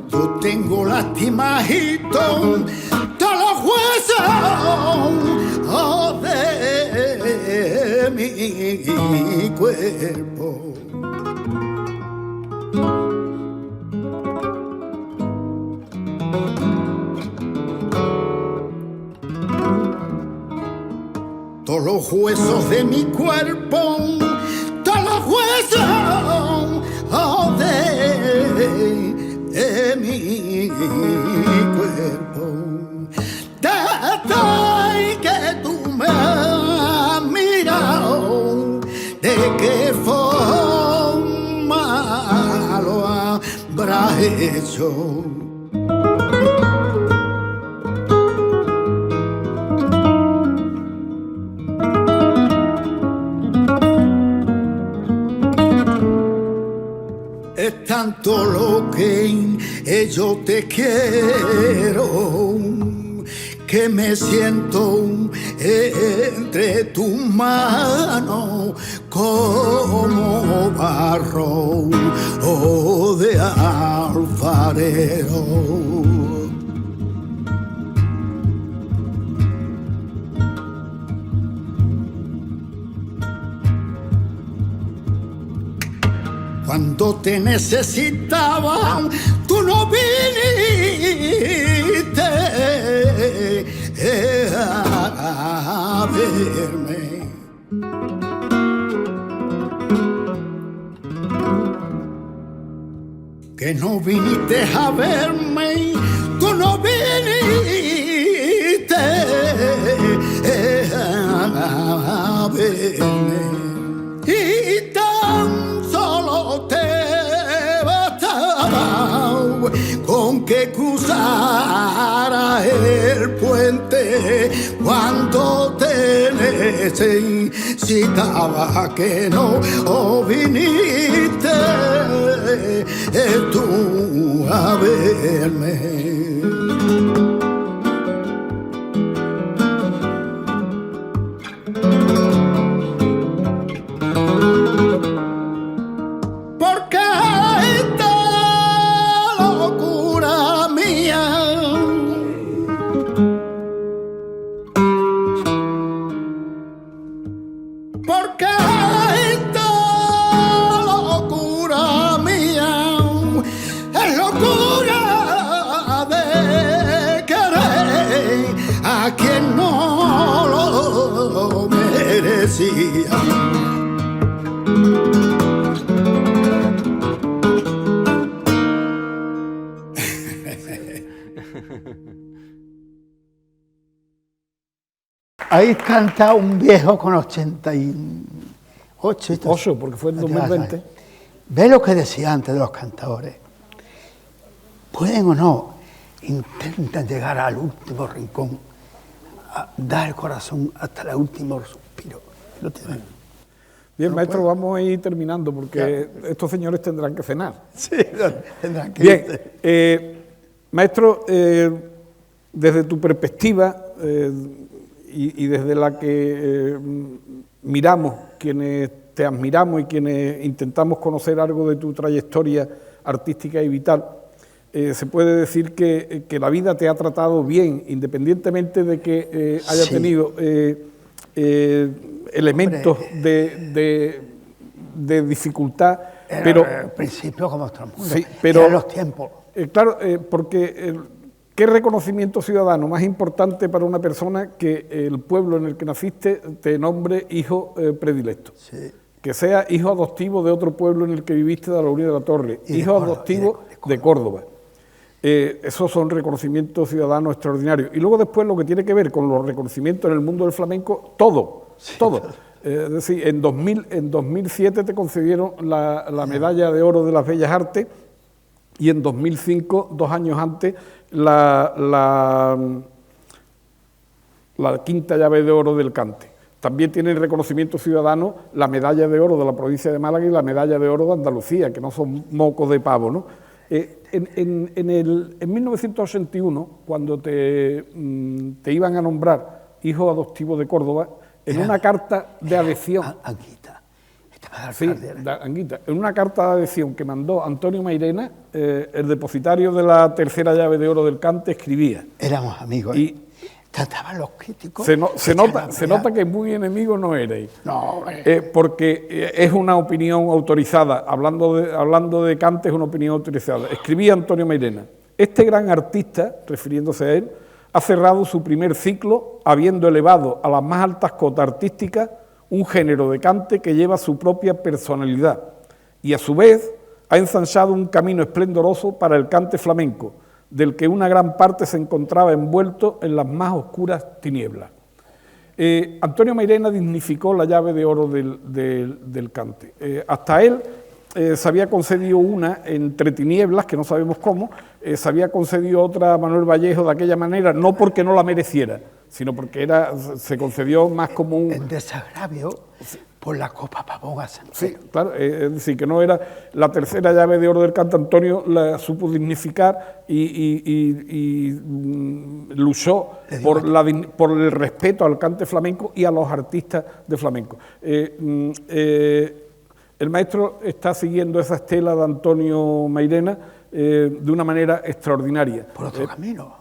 Yo tengo lastimajito todos los huesos de mi cuerpo. Todos los huesos de mi cuerpo, todos los huesos de mi cuerpo. Desde que tú me has mirado, de qué forma lo habrás hecho. Es tanto lo que yo te quiero, que me siento entre tus manos como barro de alfarero. Cuando cuando te necesitaban, tú no viniste a verme. Que no viniste a verme, tú no viniste a verme. Y tan solo te bastaba con que cruzara el puente cuando te necesitaba, que no viniste tú a verme. Ahí canta un viejo con 88. 8, porque fue en 2020. Ve lo que decía antes de los cantadores. Pueden o no, intentan llegar al último rincón, a dar el corazón hasta el último suspiro. Lo tienen. Bien, no maestro, vamos a ir terminando porque estos señores tendrán que cenar. Sí, tendrán que Bien, maestro, desde tu perspectiva y desde la que miramos, quienes te admiramos y quienes intentamos conocer algo de tu trayectoria artística y vital, se puede decir que la vida te ha tratado bien, independientemente de que haya tenido elementos de dificultad, pero al principio como todo el mundo, sí, pero eran los tiempos. Claro, porque ¿qué reconocimiento ciudadano más importante para una persona que el pueblo en el que naciste te nombre hijo predilecto? Sí. Que sea hijo adoptivo de otro pueblo en el que viviste, de la Unidad de la Torre, hijo adoptivo de Córdoba. Esos son reconocimientos ciudadanos extraordinarios. Y luego después lo que tiene que ver con los reconocimientos en el mundo del flamenco, todo. Es decir, en 2007 te concedieron la medalla de oro de las Bellas Artes y en 2005, 2 años antes, la quinta llave de oro del cante. También tienen reconocimiento ciudadano la medalla de oro de la provincia de Málaga y la medalla de oro de Andalucía, que no son mocos de pavo, ¿no? En 1981, cuando te iban a nombrar hijo adoptivo de Córdoba, en una carta de adhesión... Anguita. En una carta de adhesión que mandó Antonio Mairena, el depositario de la tercera llave de oro del cante, escribía... Éramos amigos, y trataban los críticos... Se nota que muy enemigo no erais. No, porque es una opinión autorizada. Hablando de cante, es una opinión autorizada. Escribía Antonio Mairena: este gran artista, refiriéndose a él, ha cerrado su primer ciclo habiendo elevado a las más altas cotas artísticas un género de cante que lleva su propia personalidad y a su vez ha ensanchado un camino esplendoroso para el cante flamenco, del que una gran parte se encontraba envuelto en las más oscuras tinieblas. Antonio Mairena dignificó la llave de oro del cante. Hasta él se había concedido una entre tinieblas, que no sabemos cómo, se había concedido otra a Manuel Vallejo de aquella manera, no porque no la mereciera, sino porque se concedió más como un... En desagravio por la Copa Pavón a San Pedro. Sí, claro, es decir, que no era la tercera llave de oro del cante. Antonio la supo dignificar y luchó por el respeto al cante flamenco y a los artistas de flamenco. El maestro está siguiendo esa estela de Antonio Mairena de una manera extraordinaria. Por otro camino.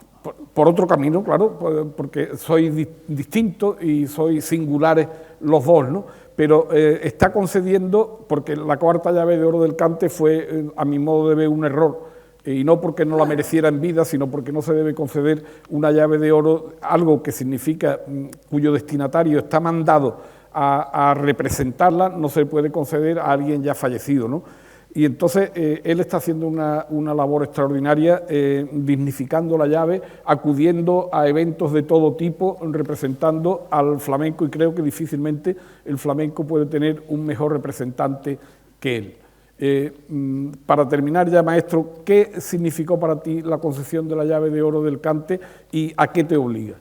Por otro camino, claro, porque sois distintos y sois singulares los dos, ¿no? pero está concediendo, porque la cuarta llave de oro del Cante fue, a mi modo de ver, un error, y no porque no la mereciera en vida, sino porque no se debe conceder una llave de oro, algo que significa cuyo destinatario está mandado a representarla, no se puede conceder a alguien ya fallecido, ¿no? Y entonces él está haciendo una labor extraordinaria, dignificando la llave, acudiendo a eventos de todo tipo, representando al flamenco, y creo que difícilmente el flamenco puede tener un mejor representante que él. Para terminar ya, maestro, ¿qué significó para ti la concesión de la llave de oro del Cante y a qué te obliga?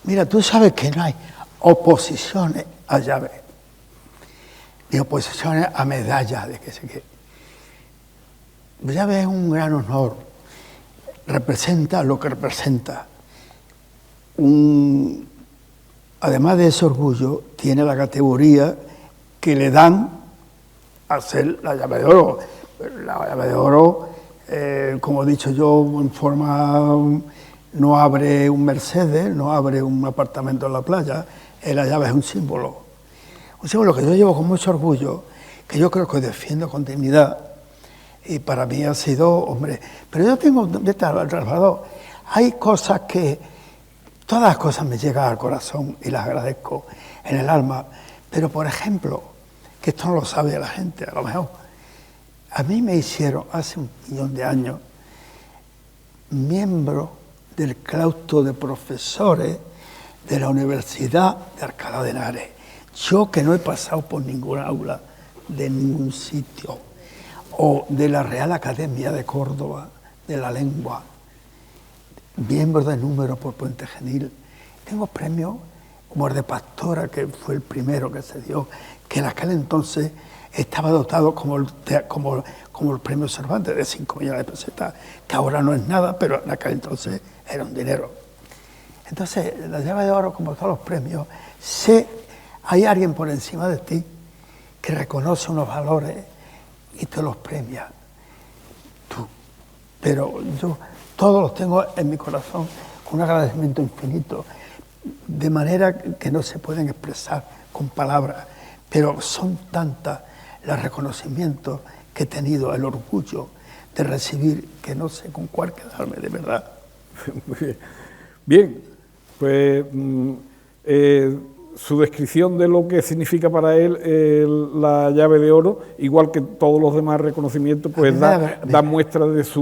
Mira, tú sabes que no hay oposiciones a llave, ni oposiciones a medallas de que sé qué. Llave es un gran honor, representa lo que representa. Además de ese orgullo, tiene la categoría que le dan a ser la llave de oro. La llave de oro, como he dicho yo, en forma, no abre un Mercedes, no abre un apartamento en la playa, la llave es un símbolo. Un símbolo que yo llevo con mucho orgullo, que yo creo que defiendo con dignidad, y para mí ha sido, hombre, pero yo tengo, Salvador, hay cosas que, todas las cosas me llegan al corazón y las agradezco en el alma, pero por ejemplo, que esto no lo sabe la gente, a lo mejor, a mí me hicieron hace 1 millón de años miembro del claustro de profesores de la Universidad de Alcalá de Henares. Yo que no he pasado por ningún aula de ningún sitio, o de la Real Academia de Córdoba, de la Lengua, miembro de número por Puente Genil. Tengo premios como el de Pastora, que fue el primero que se dio, que en aquel entonces estaba dotado como el premio Cervantes de 5 millones de pesetas, que ahora no es nada, pero en aquel entonces era un dinero. Entonces, la llave de oro, como todos los premios, hay alguien por encima de ti que reconoce unos valores y te los premia. Tú. Pero yo todos los tengo en mi corazón con un agradecimiento infinito, de manera que no se pueden expresar con palabras, pero son tantas los reconocimientos que he tenido, el orgullo de recibir, que no sé con cuál quedarme, de verdad. Bien, pues su descripción de lo que significa para él la llave de oro, igual que todos los demás reconocimientos, pues da muestra de su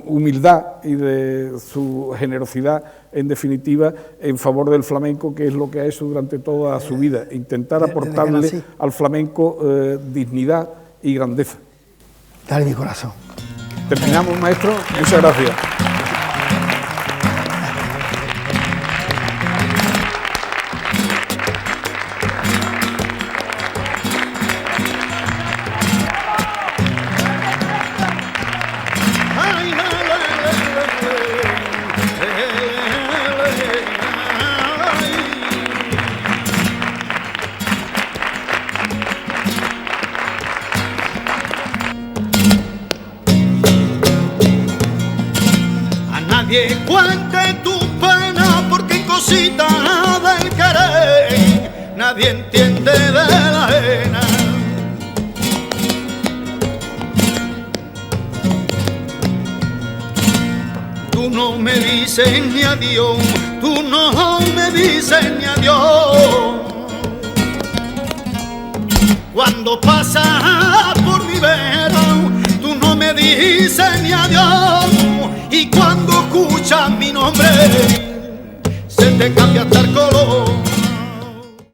humildad y de su generosidad, en definitiva, en favor del flamenco, que es lo que ha hecho durante toda su vida, intentar aportarle al flamenco dignidad y grandeza. Dale mi corazón. Terminamos, maestro. Muchas gracias. Nadie cuente tu pena porque en cositas del querer nadie entiende de la ajena. Tú no me dices ni adiós, tú no me dices ni adiós. Cuando pasas por mi vera, tú no me dices ni adiós. Y cuando escuchas mi nombre, se te cambia hasta el color.